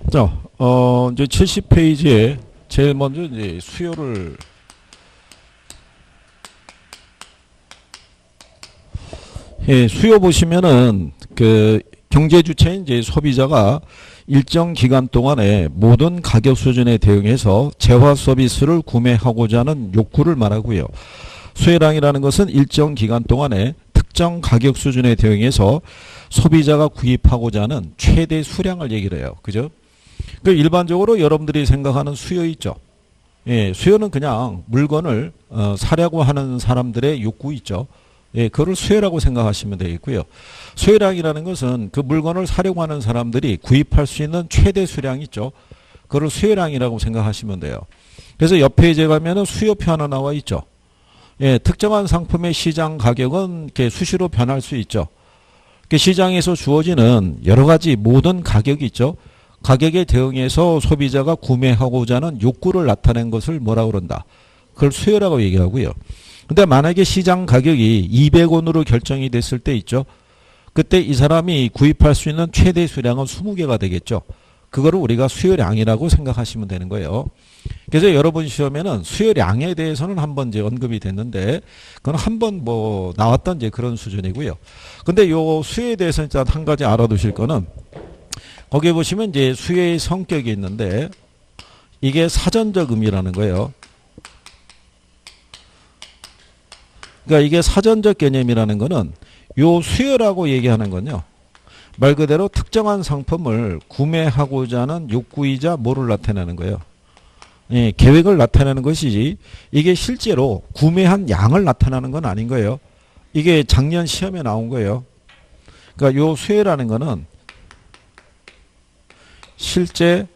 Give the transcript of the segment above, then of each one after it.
자, 이제 70페이지에 제일 먼저 이제 수요를 수요 보시면은 그 경제 주체인 이제 소비자가 일정 기간 동안에 모든 가격 수준에 대응해서 재화 서비스를 구매하고자 하는 욕구를 말하고요. 수요량이라는 것은 일정 기간 동안에 특정 가격 수준에 대응해서 소비자가 구입하고자 하는 최대 수량을 얘기를 해요. 그죠? 그 일반적으로 여러분들이 생각하는 수요 있죠. 수요는 그냥 물건을 사려고 하는 사람들의 욕구 있죠. 그걸 수요라고 생각하시면 되겠고요. 수요량이라는 것은 그 물건을 사려고 하는 사람들이 구입할 수 있는 최대 수량 있죠. 그걸 수요량이라고 생각하시면 돼요. 그래서 옆 페이지에 가면은 수요표 하나 나와 있죠. 특정한 상품의 시장 가격은 이렇게 수시로 변할 수 있죠. 시장에서 주어지는 여러 가지 모든 가격이 있죠. 가격에 대응해서 소비자가 구매하고자 하는 욕구를 나타낸 것을 뭐라고 그런다. 그걸 수요라고 얘기하고요. 근데 만약에 시장 가격이 200원으로 결정이 됐을 때 있죠. 그때 이 사람이 구입할 수 있는 최대 수량은 20개가 되겠죠. 그거를 우리가 수요량이라고 생각하시면 되는 거예요. 그래서 여러분 시험에는 수요량에 대해서는 한번 이제 언급이 됐는데 그건 한번 뭐 나왔던 이제 그런 수준이고요. 근데 요 수요에 대해서 일단 한 가지 알아두실 거는 거기에 보시면 이제 수요의 성격이 있는데 이게 사전적 의미라는 거예요. 그러니까 이게 사전적 개념이라는 거는 요 수요라고 얘기하는 건요. 말 그대로 특정한 상품을 구매하고자 하는 욕구이자 뭐를 나타내는 거예요. 계획을 나타내는 것이지 이게 실제로 구매한 양을 나타내는 건 아닌 거예요. 이게 작년 시험에 나온 거예요. 그러니까 요 수요라는 거는 실제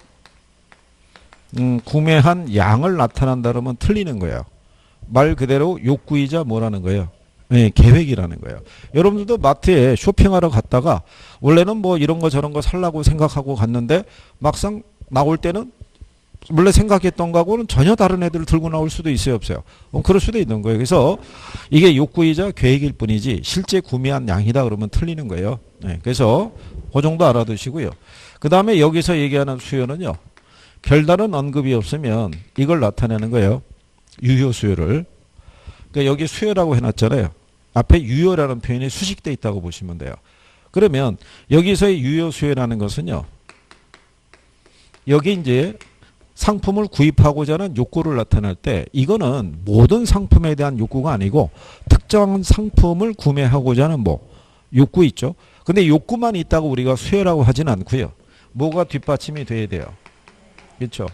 구매한 양을 나타난다 그러면 틀리는 거예요. 말 그대로 욕구이자 뭐라는 거예요? 계획이라는 거예요. 여러분들도 마트에 쇼핑하러 갔다가 원래는 뭐 이런 거 저런 거 살라고 생각하고 갔는데 막상 나올 때는 원래 생각했던 거하고는 전혀 다른 애들을 들고 나올 수도 있어요, 없어요? 그럴 수도 있는 거예요. 그래서 이게 욕구이자 계획일 뿐이지 실제 구매한 양이다 그러면 틀리는 거예요. 그래서 그 정도 알아두시고요. 그 다음에 여기서 얘기하는 수요는요. 별다른 언급이 없으면 이걸 나타내는 거예요. 유효 수요를. 그러니까 여기 수요라고 해놨잖아요. 앞에 유효라는 표현이 수식되어 있다고 보시면 돼요. 그러면 여기서의 유효 수요라는 것은요. 여기 이제 상품을 구입하고자 하는 욕구를 나타낼 때 이거는 모든 상품에 대한 욕구가 아니고 특정한 상품을 구매하고자 하는 뭐 욕구 있죠. 근데 욕구만 있다고 우리가 수요라고 하진 않고요. 뭐가 뒷받침이 돼야 돼요. 그렇죠?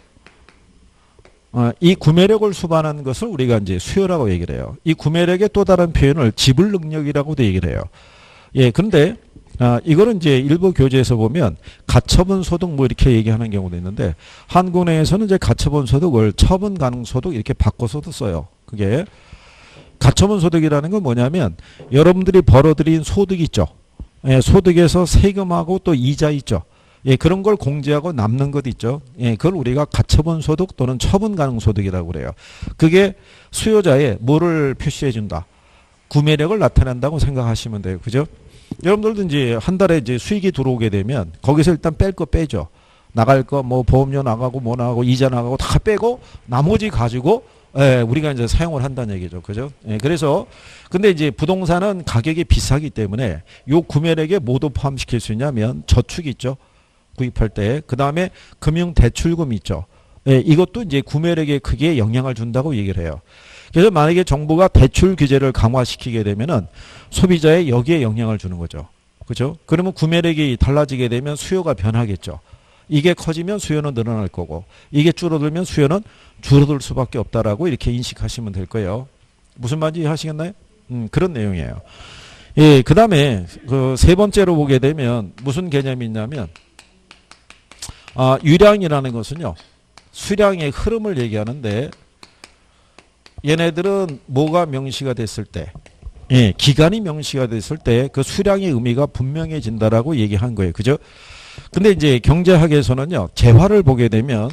이 구매력을 수반하는 것을 우리가 이제 수요라고 얘기를 해요. 이 구매력의 또 다른 표현을 지불 능력이라고도 얘기를 해요. 그런데 이거는 이제 일부 교재에서 보면 가처분 소득 뭐 이렇게 얘기하는 경우도 있는데 한국 내에서는 이제 가처분 소득을 처분 가능 소득 이렇게 바꿔서도 써요. 그게 가처분 소득이라는 건 뭐냐면 여러분들이 벌어들인 소득 있죠. 소득에서 세금하고 또 이자 있죠. 그런 걸 공제하고 남는 것 있죠. 그걸 우리가 가처분 소득 또는 처분 가능 소득이라고 그래요. 그게 수요자의 뭐를 표시해 준다. 구매력을 나타낸다고 생각하시면 돼요. 그죠? 여러분들도 이제 한 달에 이제 수익이 들어오게 되면 거기서 일단 뺄 거 빼죠. 나갈 거 뭐 보험료 나가고 뭐 나가고 이자 나가고 다 빼고 나머지 가지고 우리가 이제 사용을 한다는 얘기죠. 그죠? 그래서 근데 이제 부동산은 가격이 비싸기 때문에 요 구매력에 뭐도 포함시킬 수 있냐면 저축 있죠. 구입할 때. 그 다음에 금융대출금 있죠. 이것도 이제 구매력에 크게 영향을 준다고 얘기를 해요. 그래서 만약에 정부가 대출 규제를 강화시키게 되면은 소비자의 여기에 영향을 주는 거죠. 그죠? 그러면 구매력이 달라지게 되면 수요가 변하겠죠. 이게 커지면 수요는 늘어날 거고 이게 줄어들면 수요는 줄어들 수밖에 없다라고 이렇게 인식하시면 될 거예요. 무슨 말인지 하시겠나요? 그런 내용이에요. 그 다음에 그 세 번째로 보게 되면 무슨 개념이 있냐면 유량이라는 것은요. 수량의 흐름을 얘기하는데 얘네들은 뭐가 명시가 됐을 때 기간이 명시가 됐을 때 그 수량의 의미가 분명해진다라고 얘기한 거예요. 그죠? 근데 이제 경제학에서는요. 재화를 보게 되면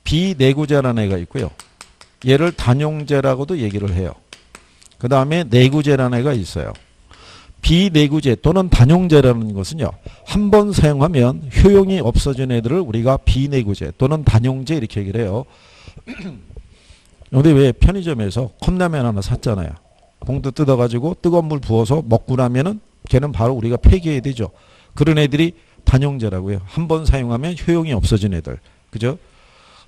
비내구재라는 애가 있고요. 얘를 단용재라고도 얘기를 해요. 그 다음에 내구재라는 애가 있어요. 비내구재 또는 단용재라는 것은요. 한 번 사용하면 효용이 없어진 애들을 우리가 비내구재 또는 단용재 이렇게 얘기를 해요. 근데 왜 편의점에서 컵라면 하나 샀잖아요. 봉투 뜯어가지고 뜨거운 물 부어서 먹고 나면은 걔는 바로 우리가 폐기해야 되죠. 그런 애들이 단용재라고요. 한 번 사용하면 효용이 없어진 애들. 그죠?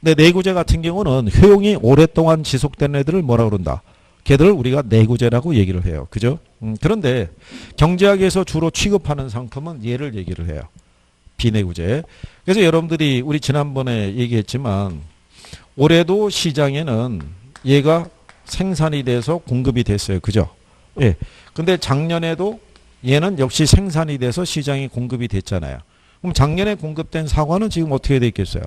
근데 내구재 같은 경우는 효용이 오랫동안 지속된 애들을 뭐라 그런다? 걔들을 우리가 내구재라고 얘기를 해요. 그죠? 그런데 경제학에서 주로 취급하는 상품은 얘를 얘기를 해요. 비내구재. 그래서 여러분들이 우리 지난번에 얘기했지만 올해도 시장에는 얘가 생산이 돼서 공급이 됐어요. 그죠? 예. 근데 작년에도 얘는 역시 생산이 돼서 시장에 공급이 됐잖아요. 그럼 작년에 공급된 사과는 지금 어떻게 됐겠어요?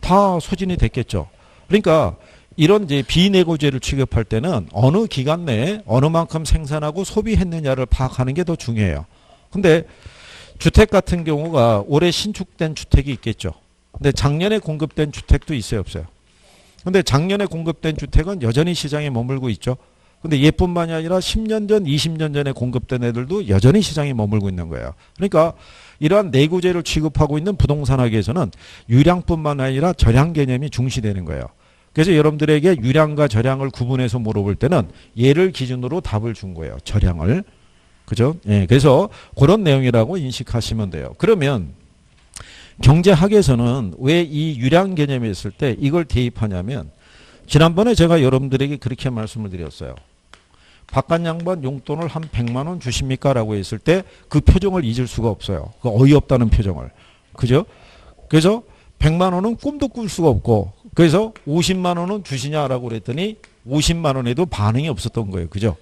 다 소진이 됐겠죠. 그러니까 이런 이제 비내구재를 취급할 때는 어느 기간 내에 어느 만큼 생산하고 소비했느냐를 파악하는 게 더 중요해요. 근데 주택 같은 경우가 올해 신축된 주택이 있겠죠. 근데 작년에 공급된 주택도 있어요, 없어요? 근데 작년에 공급된 주택은 여전히 시장에 머물고 있죠. 근데 얘뿐만이 아니라 10년 전, 20년 전에 공급된 애들도 여전히 시장에 머물고 있는 거예요. 그러니까 이러한 내구재를 취급하고 있는 부동산학에서는 유량뿐만 아니라 절량 개념이 중시되는 거예요. 그래서 여러분들에게 유량과 절량을 구분해서 물어볼 때는 얘를 기준으로 답을 준 거예요. 절량을. 그죠? 예, 그래서 그런 내용이라고 인식하시면 돼요. 그러면 경제학에서는 왜 이 유량 개념이 있을 때 이걸 대입하냐면 지난번에 제가 여러분들에게 그렇게 말씀을 드렸어요. 바깥 양반 용돈을 한 100만 원 주십니까? 라고 했을 때 그 표정을 잊을 수가 없어요. 그 어이없다는 표정을. 그죠? 그래서 100만 원은 꿈도 꿀 수가 없고 그래서 50만 원은 주시냐라고 그랬더니 50만 원에도 반응이 없었던 거예요. 그죠?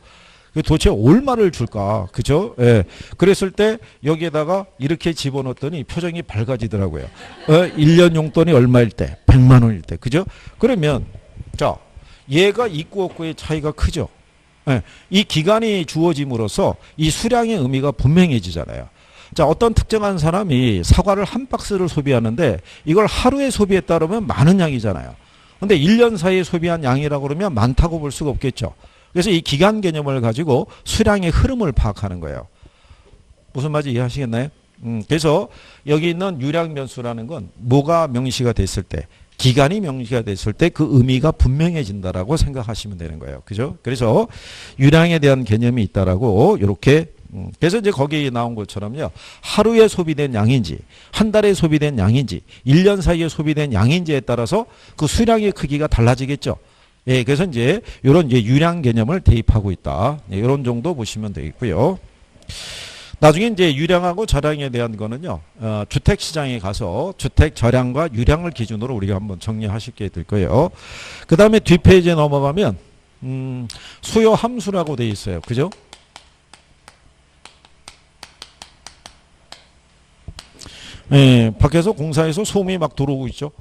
도대체 얼마를 줄까? 그죠? 예. 그랬을 때 여기에다가 이렇게 집어넣었더니 표정이 밝아지더라고요. 1년 용돈이 얼마일 때? 100만 원일 때. 그죠? 그러면 자, 얘가 있고 없고의 차이가 크죠. 예. 이 기간이 주어짐으로써 이 수량의 의미가 분명해지잖아요. 자, 어떤 특정한 사람이 사과를 한 박스를 소비하는데 이걸 하루에 소비했다 그러면 많은 양이잖아요. 근데 1년 사이에 소비한 양이라고 그러면 많다고 볼 수가 없겠죠. 그래서 이 기간 개념을 가지고 수량의 흐름을 파악하는 거예요. 무슨 말인지 이해하시겠나요? 그래서 여기 있는 유량 변수라는 건 뭐가 명시가 됐을 때, 기간이 명시가 됐을 때 그 의미가 분명해진다라고 생각하시면 되는 거예요. 그죠? 그래서 유량에 대한 개념이 있다라고 이렇게 그래서 이제 거기에 나온 것처럼요. 하루에 소비된 양인지, 한 달에 소비된 양인지, 1년 사이에 소비된 양인지에 따라서 그 수량의 크기가 달라지겠죠. 예, 그래서 이제 이런 이제 유량 개념을 대입하고 있다. 예, 이런 정도 보시면 되겠고요. 나중에 이제 유량하고 절량에 대한 거는요. 주택 시장에 가서 주택 절량과 유량을 기준으로 우리가 한번 정리하시게 될 거예요. 그 다음에 뒷페이지에 넘어가면 수요 함수라고 돼 있어요. 그죠? 예, 밖에서 공사에서 소음이 막 들어오고 있죠.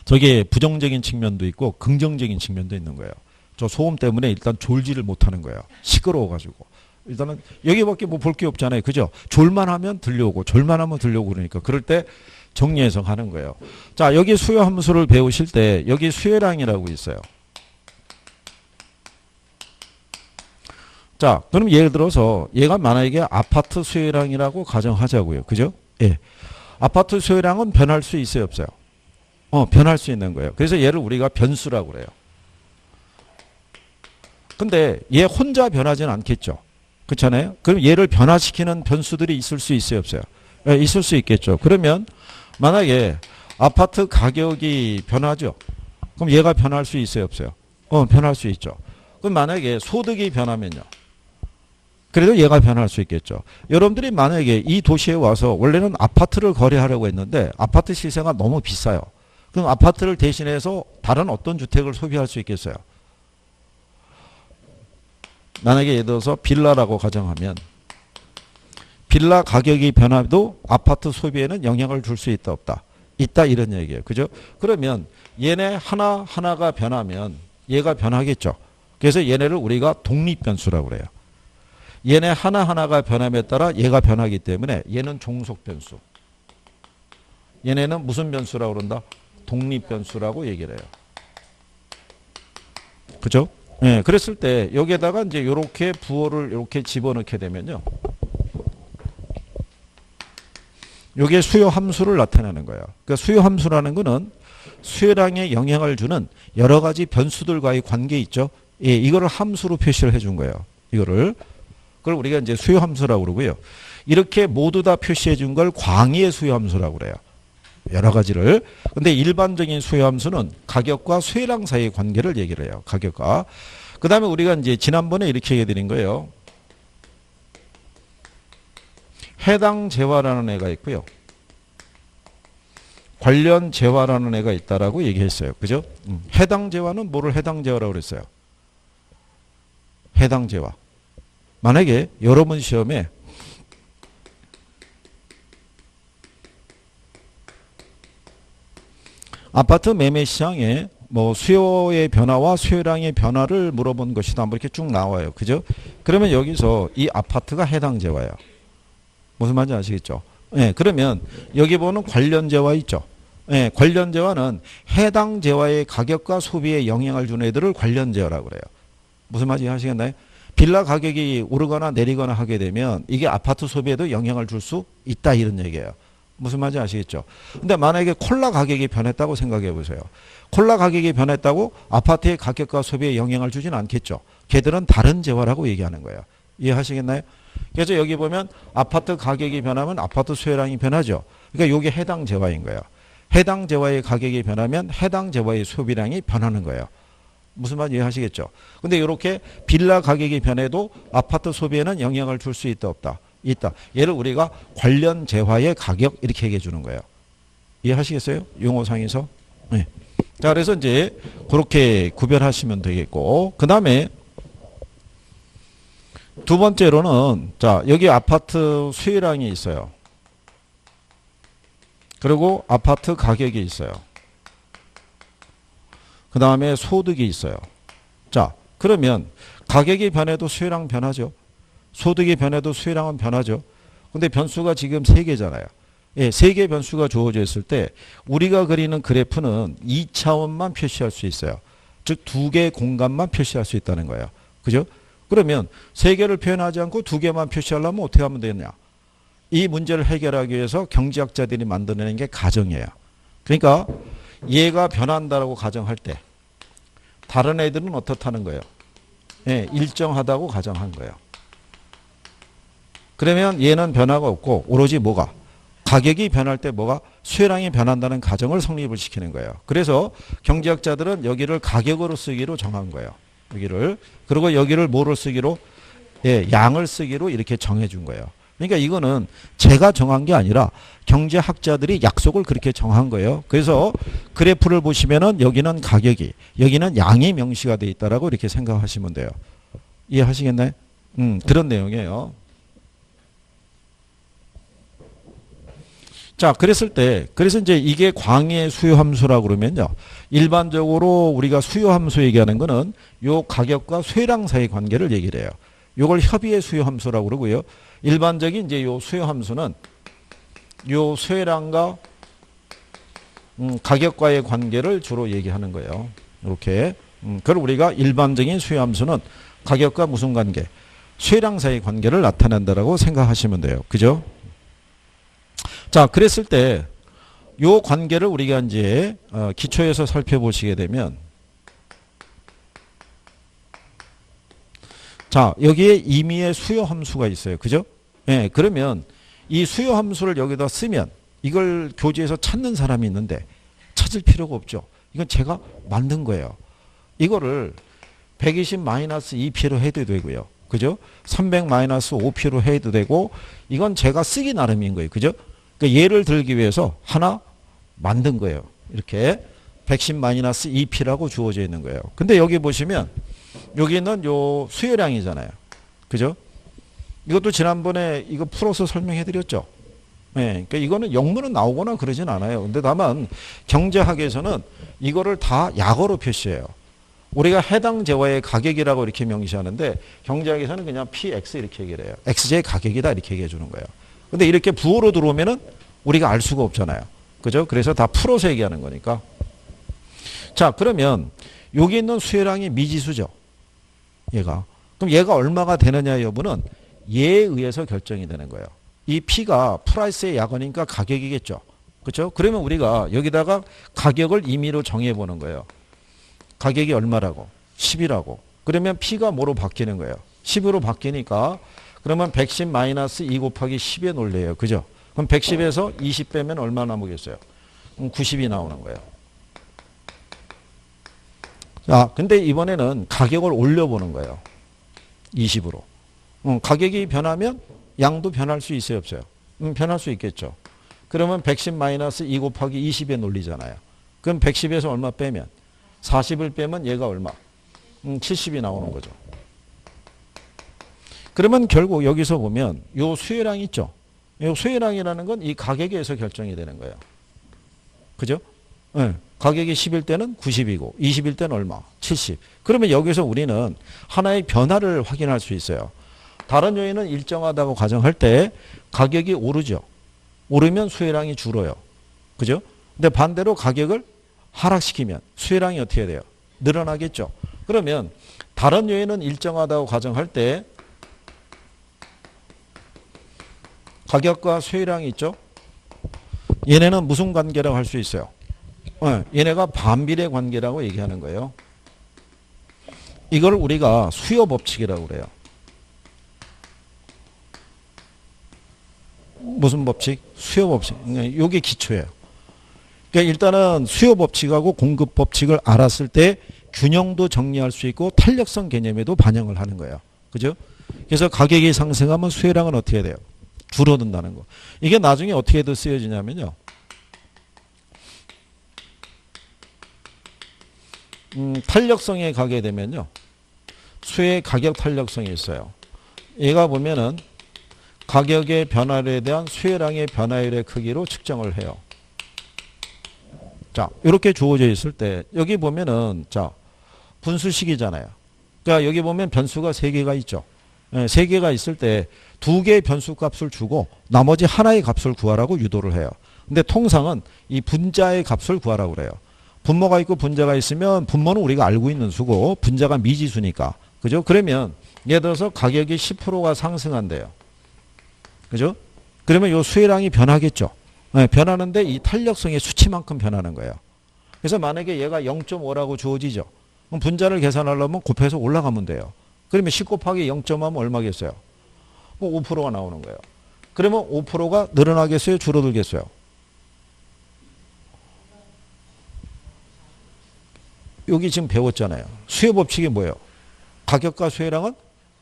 저게 부정적인 측면도 있고 긍정적인 측면도 있는 거예요. 저 소음 때문에 일단 졸지를 못하는 거예요. 시끄러워가지고. 일단은 여기밖에 뭐 볼 게 없잖아요. 그죠? 졸만하면 들려오고 졸만하면 들려오고 그러니까 그럴 때 정리해서 가는 거예요. 자, 여기 수요 함수를 배우실 때 여기 수요량이라고 있어요. 자, 그럼 예를 들어서 얘가 만약에 아파트 수요량이라고 가정하자고요. 그죠? 예. 아파트 수요량은 변할 수 있어요, 없어요? 변할 수 있는 거예요. 그래서 얘를 우리가 변수라고 그래요. 근데 얘 혼자 변하지는 않겠죠. 그렇잖아요? 그럼 얘를 변화시키는 변수들이 있을 수 있어요, 없어요? 예, 있을 수 있겠죠. 그러면 만약에 아파트 가격이 변하죠. 그럼 얘가 변할 수 있어요, 없어요? 변할 수 있죠. 그럼 만약에 소득이 변하면요. 그래도 얘가 변할 수 있겠죠. 여러분들이 만약에 이 도시에 와서 원래는 아파트를 거래하려고 했는데 아파트 시세가 너무 비싸요. 그럼 아파트를 대신해서 다른 어떤 주택을 소비할 수 있겠어요? 만약에 예를 들어서 빌라라고 가정하면 빌라 가격이 변화도 아파트 소비에는 영향을 줄 수 있다 없다? 있다 이런 얘기예요. 그죠? 그러면 얘네 하나하나가 변하면 얘가 변하겠죠. 그래서 얘네를 우리가 독립변수라고 그래요. 얘네 하나하나가 변함에 따라 얘가 변하기 때문에 얘는 종속변수. 얘네는 무슨 변수라고 그런다? 독립변수라고 얘기를 해요. 그죠? 예, 그랬을 때 여기에다가 이제 요렇게 부호를 이렇게 집어넣게 되면요. 요게 수요 함수를 나타내는 거예요. 그러니까 수요 함수라는 거는 수요량에 영향을 주는 여러 가지 변수들과의 관계 있죠. 예, 이거를 함수로 표시를 해준 거예요. 이거를. 그걸 우리가 이제 수요 함수라고 그러고요. 이렇게 모두 다 표시해 준 걸 광의의 수요 함수라고 그래요. 여러 가지를. 근데 일반적인 수요 함수는 가격과 수요량 사이의 관계를 얘기를 해요. 가격과. 그 다음에 우리가 이제 지난번에 이렇게 얘기해 드린 거예요. 해당 재화라는 애가 있고요. 관련 재화라는 애가 있다라고 얘기했어요. 그죠? 해당 재화는 뭐를 해당 재화라고 그랬어요? 해당 재화. 만약에 여러분 시험에 아파트 매매 시장에 뭐 수요의 변화와 수요량의 변화를 물어본 것이다. 뭐 이렇게 쭉 나와요. 그죠? 그러면 여기서 이 아파트가 해당 재화예요. 무슨 말인지 아시겠죠? 예, 그러면 여기 보는 관련 재화 있죠? 예, 관련 재화는 해당 재화의 가격과 소비에 영향을 주는 애들을 관련 재화라고 그래요. 무슨 말인지 아시겠나요? 빌라 가격이 오르거나 내리거나 하게 되면 이게 아파트 소비에도 영향을 줄 수 있다 이런 얘기예요. 무슨 말인지 아시겠죠? 근데 만약에 콜라 가격이 변했다고 생각해 보세요. 콜라 가격이 변했다고 아파트의 가격과 소비에 영향을 주진 않겠죠. 걔들은 다른 재화라고 얘기하는 거예요. 이해하시겠나요? 그래서 여기 보면 아파트 가격이 변하면 아파트 수요량이 변하죠. 그러니까 이게 해당 재화인 거예요. 해당 재화의 가격이 변하면 해당 재화의 소비량이 변하는 거예요. 무슨 말인지 이해하시겠죠? 근데 이렇게 빌라 가격이 변해도 아파트 소비에는 영향을 줄 수 있다 없다? 있다. 얘를 우리가 관련 재화의 가격 이렇게 얘기해 주는 거예요. 이해하시겠어요? 용어상에서. 네. 자, 그래서 이제 그렇게 구별하시면 되겠고, 그 다음에 두 번째로는 자, 여기 아파트 수요량이 있어요. 그리고 아파트 가격이 있어요. 그 다음에 소득이 있어요. 자, 그러면 가격이 변해도 수요량 변하죠. 소득이 변해도 수요량은 변하죠. 근데 변수가 지금 3개잖아요. 예, 3개 변수가 주어져 있을 때 우리가 그리는 그래프는 2차원만 표시할 수 있어요. 즉 2개의 공간만 표시할 수 있다는 거예요. 그죠? 그러면 3개를 표현하지 않고 2개만 표시하려면 어떻게 하면 되느냐? 이 문제를 해결하기 위해서 경제학자들이 만들어낸 게 가정이에요. 그러니까 얘가 변한다라고 가정할 때 다른 애들은 어떻다는 거예요? 예, 일정하다고 가정한 거예요. 그러면 얘는 변화가 없고 오로지 뭐가? 가격이 변할 때 뭐가? 수요량이 변한다는 가정을 성립을 시키는 거예요. 그래서 경제학자들은 여기를 가격으로 쓰기로 정한 거예요. 여기를. 그리고 여기를 뭐로 쓰기로? 예, 양을 쓰기로 이렇게 정해준 거예요. 그러니까 이거는 제가 정한 게 아니라 경제학자들이 약속을 그렇게 정한 거예요. 그래서 그래프를 보시면은 여기는 가격이, 여기는 양이 명시가 되어 있다라고 이렇게 생각하시면 돼요. 이해하시겠나요? 그런 내용이에요. 자, 그랬을 때, 그래서 이제 이게 광의 수요 함수라고 그러면요. 일반적으로 우리가 수요 함수 얘기하는 거는 요 가격과 수요량 사이의 관계를 얘기를 해요. 요걸 협의의 수요 함수라고 그러고요. 일반적인 이제 요 수요 함수는 요 수요량과 가격과의 관계를 주로 얘기하는 거예요. 이렇게. 그걸 우리가 일반적인 수요 함수는 가격과 무슨 관계? 수요량 사이의 관계를 나타낸다라고 생각하시면 돼요. 그죠? 자, 그랬을 때 요 관계를 우리가 이제 기초에서 살펴보시게 되면 자, 여기에 임의의 수요 함수가 있어요. 그죠? 예, 그러면 이 수요 함수를 여기다 쓰면 이걸 교재에서 찾는 사람이 있는데 찾을 필요가 없죠. 이건 제가 만든 거예요. 이거를 120-2p로 해도 되고요. 그죠? 300-5p로 해도 되고 이건 제가 쓰기 나름인 거예요. 그죠? 그러니까 예를 들기 위해서 하나 만든 거예요. 이렇게 110-2p라고 주어져 있는 거예요. 근데 여기 보시면 여기는 요 수요량이잖아요. 그죠? 이것도 지난번에 이거 풀어서 설명해 드렸죠. 네, 그러니까 이거는 영문은 나오거나 그러진 않아요. 근데 다만 경제학에서는 이거를 다 약어로 표시해요. 우리가 해당 재화의 가격이라고 이렇게 명시하는데 경제학에서는 그냥 PX 이렇게 얘기를 해요. XJ의 가격이다 이렇게 얘기해 주는 거예요. 근데 이렇게 부호로 들어오면은 우리가 알 수가 없잖아요. 그죠? 그래서 다 풀어서 얘기하는 거니까. 자, 그러면 여기 있는 수요량이 미지수죠. 얘가. 그럼 얘가 얼마가 되느냐 여부는 얘에 의해서 결정이 되는 거예요. 이 P가 프라이스의 약언이니까 가격이겠죠. 그렇죠? 그러면 우리가 여기다가 가격을 임의로 정해보는 거예요. 가격이 얼마라고? 10이라고. 그러면 P가 뭐로 바뀌는 거예요? 10으로 바뀌니까 그러면 110 마이너스 2 곱하기 10에 논리예요. 그죠? 그럼 110에서 20 빼면 얼마 남으겠어요? 90이 나오는 거예요. 자, 근데 이번에는 가격을 올려보는 거예요. 20으로. 가격이 변하면 양도 변할 수 있어요, 없어요? 변할 수 있겠죠. 그러면 110 마이너스 2 곱하기 20에 논리잖아요. 그럼 110에서 얼마 빼면? 40을 빼면 얘가 얼마? 70이 나오는 거죠. 그러면 결국 여기서 보면 요 수혜량 있죠. 요 수혜량이라는 건 이 가격에서 결정이 되는 거예요. 그죠? 네. 가격이 10일 때는 90이고 20일 때는 얼마? 70. 그러면 여기서 우리는 하나의 변화를 확인할 수 있어요. 다른 요인은 일정하다고 가정할 때 가격이 오르죠. 오르면 수혜량이 줄어요. 그죠? 근데 반대로 가격을 하락시키면 수혜량이 어떻게 돼요? 늘어나겠죠. 그러면 다른 요인은 일정하다고 가정할 때 가격과 수혜량이 있죠. 얘네는 무슨 관계라고 할 수 있어요? 얘네가 반비례 관계라고 얘기하는 거예요. 이걸 우리가 수요 법칙이라고 그래요. 무슨 법칙? 수요 법칙. 이게 기초예요. 그러니까 일단은 수요 법칙하고 공급 법칙을 알았을 때 균형도 정리할 수 있고 탄력성 개념에도 반영을 하는 거예요. 그죠? 그래서 가격이 상승하면 수혜량은 어떻게 돼요? 줄어든다는 거. 이게 나중에 어떻게 쓰여지냐면요. 탄력성에 가게 되면요. 수혜 가격 탄력성이 있어요. 얘가 보면은 가격의 변화에 대한 수혜량의 변화율의 크기로 측정을 해요. 자, 이렇게 주어져 있을 때 여기 보면은 자, 분수식이잖아요. 그러니까 여기 보면 변수가 3개가 있죠. 3개가 있을 때 2개의 변수 값을 주고 나머지 하나의 값을 구하라고 유도를 해요. 근데 통상은 이 분자의 값을 구하라고 그래요. 분모가 있고 분자가 있으면 분모는 우리가 알고 있는 수고 분자가 미지수니까. 그죠? 그러면 예를 들어서 가격이 10%가 상승한대요. 그죠? 그러면 요 수혜량이 변하겠죠. 변하는데 이 탄력성의 수치만큼 변하는 거예요. 그래서 만약에 얘가 0.5라고 주어지죠. 그럼 분자를 계산하려면 곱해서 올라가면 돼요. 그러면 10 곱하기 0.5하면 얼마겠어요? 5%가 나오는 거예요. 그러면 5%가 늘어나겠어요? 줄어들겠어요? 여기 지금 배웠잖아요. 수요 법칙이 뭐예요? 가격과 수혜량은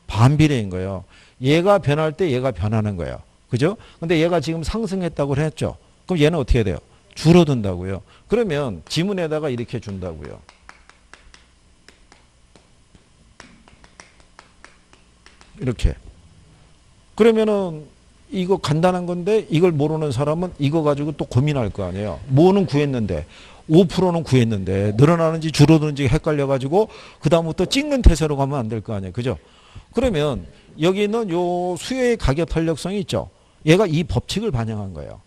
반비례인 거예요. 얘가 변할 때 얘가 변하는 거예요. 그죠? 근데 얘가 지금 상승했다고 했죠. 그럼 얘는 어떻게 돼요? 줄어든다고요. 그러면 지문에다가 이렇게 준다고요. 이렇게. 그러면은 이거 간단한 건데 이걸 모르는 사람은 이거 가지고 또 고민할 거 아니에요. 뭐는 구했는데 5%는 구했는데 늘어나는지 줄어드는지 헷갈려가지고 그 다음부터 찍는 태세로 가면 안 될 거 아니에요. 그죠? 그러면 여기 있는 요 수요의 가격 탄력성이 있죠. 얘가 이 법칙을 반영한 거예요.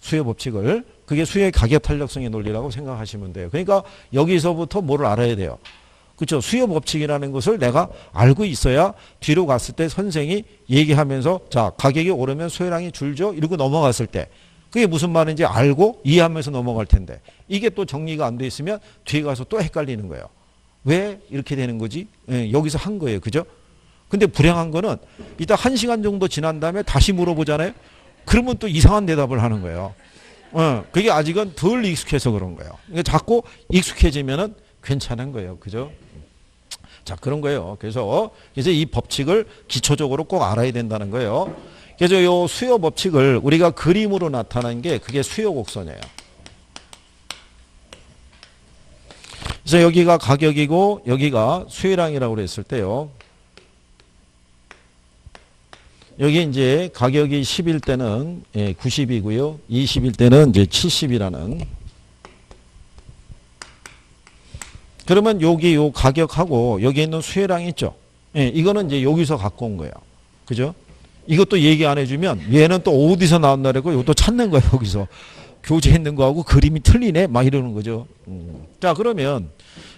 수요 법칙을. 그게 수요의 가격 탄력성의 논리라고 생각하시면 돼요. 그러니까 여기서부터 뭐를 알아야 돼요. 그렇죠? 수요 법칙이라는 것을 내가 알고 있어야 뒤로 갔을 때 선생이 얘기하면서 자, 가격이 오르면 수요량이 줄죠? 이러고 넘어갔을 때 그게 무슨 말인지 알고 이해하면서 넘어갈 텐데 이게 또 정리가 안 돼 있으면 뒤에 가서 또 헷갈리는 거예요. 왜 이렇게 되는 거지? 여기서 한 거예요. 그죠? 근데 불행한 거는 이따 1시간 정도 지난 다음에 다시 물어보잖아요. 그러면 또 이상한 대답을 하는 거예요. 그게 아직은 덜 익숙해서 그런 거예요. 그러니까 자꾸 익숙해지면은 괜찮은 거예요. 그죠? 자, 그런 거예요. 그래서 이 법칙을 기초적으로 꼭 알아야 된다는 거예요. 그래서 요 수요 법칙을 우리가 그림으로 나타낸 게 그게 수요 곡선이에요. 그래서 여기가 가격이고 여기가 수요량이라고 그랬을 때요. 여기 이제 가격이 10일 때는 90이고요. 20일 때는 이제 70이라는. 그러면 여기 요 가격하고 여기 있는 수혜량이 있죠. 이거는 이제 여기서 갖고 온 거예요. 그죠? 이것도 얘기 안 해주면 얘는 또 어디서 나왔나라고 이것도 찾는 거예요. 여기서. 교재있는 거하고 그림이 틀리네? 막 이러는 거죠. 자, 그러면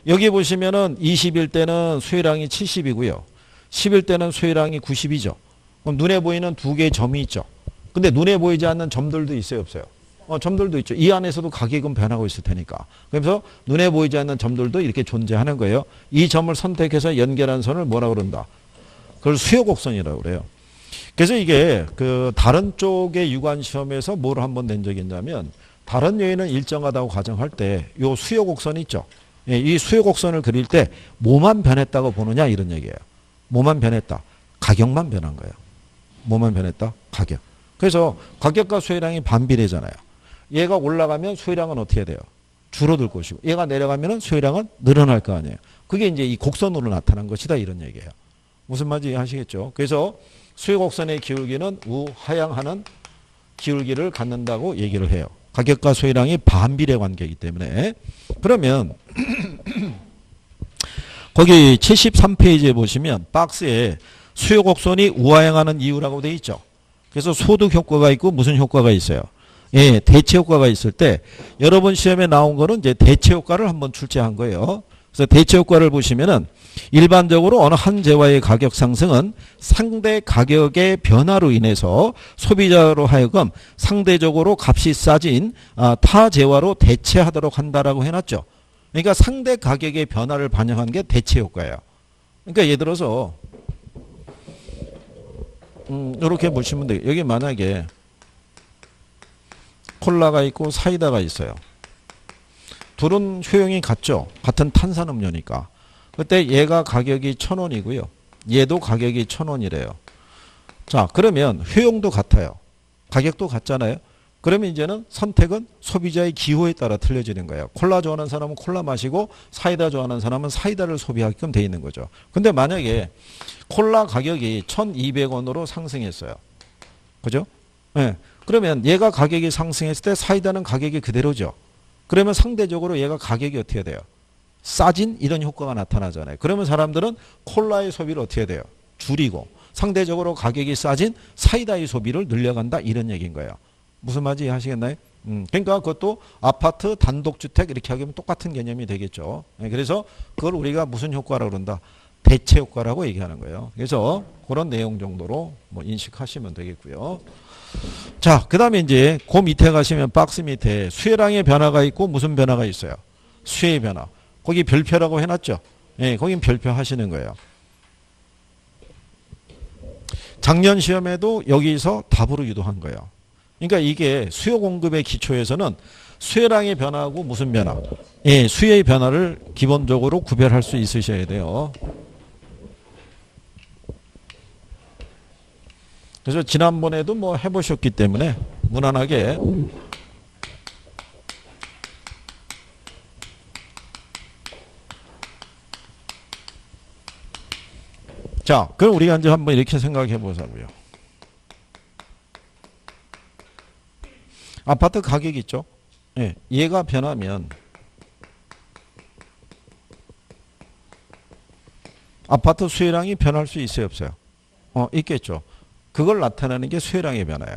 여기 보시면은 20일 때는 수혜량이 70이고요. 10일 때는 수혜량이 90이죠. 그럼 눈에 보이는 두 개의 점이 있죠. 근데 눈에 보이지 않는 점들도 있어요, 없어요? 점들도 있죠. 이 안에서도 가격은 변하고 있을 테니까. 그래서 눈에 보이지 않는 점들도 이렇게 존재하는 거예요. 이 점을 선택해서 연결한 선을 뭐라 그런다? 그걸 수요곡선이라고 그래요. 그래서 이게 그 다른 쪽의 유관 시험에서 뭘 한번 낸 적이 있냐면 다른 요인은 일정하다고 가정할 때 요 수요곡선 있죠. 예, 이 수요곡선을 그릴 때 뭐만 변했다고 보느냐 이런 얘기예요. 뭐만 변했다. 가격만 변한 거예요. 뭐만 변했다? 가격. 그래서 가격과 수혜량이 반비례잖아요. 얘가 올라가면 수혜량은 어떻게 돼요? 줄어들 것이고 얘가 내려가면 수혜량은 늘어날 거 아니에요. 그게 이제 이 곡선으로 나타난 것이다 이런 얘기예요. 무슨 말인지 아시겠죠? 그래서 수요곡선의 기울기는 우하향하는 기울기를 갖는다고 얘기를 해요. 가격과 수혜량이 반비례 관계이기 때문에. 그러면 거기 73페이지에 보시면 박스에 수요곡선이 우하향하는 이유라고 되어 있죠. 그래서 소득 효과가 있고 무슨 효과가 있어요? 예, 대체 효과가 있을 때 여러분 시험에 나온 거는 이제 대체 효과를 한번 출제한 거예요. 그래서 대체 효과를 보시면은 일반적으로 어느 한 재화의 가격 상승은 상대 가격의 변화로 인해서 소비자로 하여금 상대적으로 값이 싸진 타 재화로 대체하도록 한다라고 해놨죠. 그러니까 상대 가격의 변화를 반영한 게 대체 효과예요. 그러니까 예를 들어서 이렇게 보시면 돼요. 여기 만약에 콜라가 있고 사이다가 있어요. 둘은 효용이 같죠. 같은 탄산음료니까. 그때 얘가 가격이 1,000원이고요. 얘도 가격이 1,000원이래요. 자, 그러면 효용도 같아요. 가격도 같잖아요. 그러면 이제는 선택은 소비자의 기호에 따라 틀려지는 거예요. 콜라 좋아하는 사람은 콜라 마시고 사이다 좋아하는 사람은 사이다를 소비하게끔 돼 있는 거죠. 근데 만약에 콜라 가격이 1,200원으로 상승했어요. 그죠? 네. 그러면 얘가 가격이 상승했을 때 사이다는 가격이 그대로죠. 그러면 상대적으로 얘가 가격이 어떻게 돼요? 싸진 이런 효과가 나타나잖아요. 그러면 사람들은 콜라의 소비를 어떻게 돼요? 줄이고 상대적으로 가격이 싸진 사이다의 소비를 늘려간다 이런 얘기인 거예요. 무슨 말인지 이해하시겠나요? 그러니까 그것도 아파트 단독주택 이렇게 하면 똑같은 개념이 되겠죠. 그래서 그걸 우리가 무슨 효과라고 그런다? 대체 효과라고 얘기하는 거예요. 그래서 그런 내용 정도로 뭐 인식하시면 되겠고요. 자, 그 다음에 이제 그 밑에 가시면 박스 밑에 수혜량의 변화가 있고 무슨 변화가 있어요? 수혜의 변화. 거기 별표라고 해놨죠. 예, 거긴 별표 하시는 거예요. 작년 시험에도 여기서 답으로 유도한 거예요. 그러니까 이게 수요 공급의 기초에서는 수혜량의 변화하고 무슨 변화? 예, 수혜의 변화를 기본적으로 구별할 수 있으셔야 돼요. 그래서 지난번에도 뭐 해보셨기 때문에 무난하게 자, 그럼 우리가 이제 한번 이렇게 생각해 보자고요. 아파트 가격 있죠? 예, 얘가 변하면 아파트 수혜량이 변할 수 있어요, 없어요? 있겠죠. 그걸 나타내는 게 수혜량의 변화예요.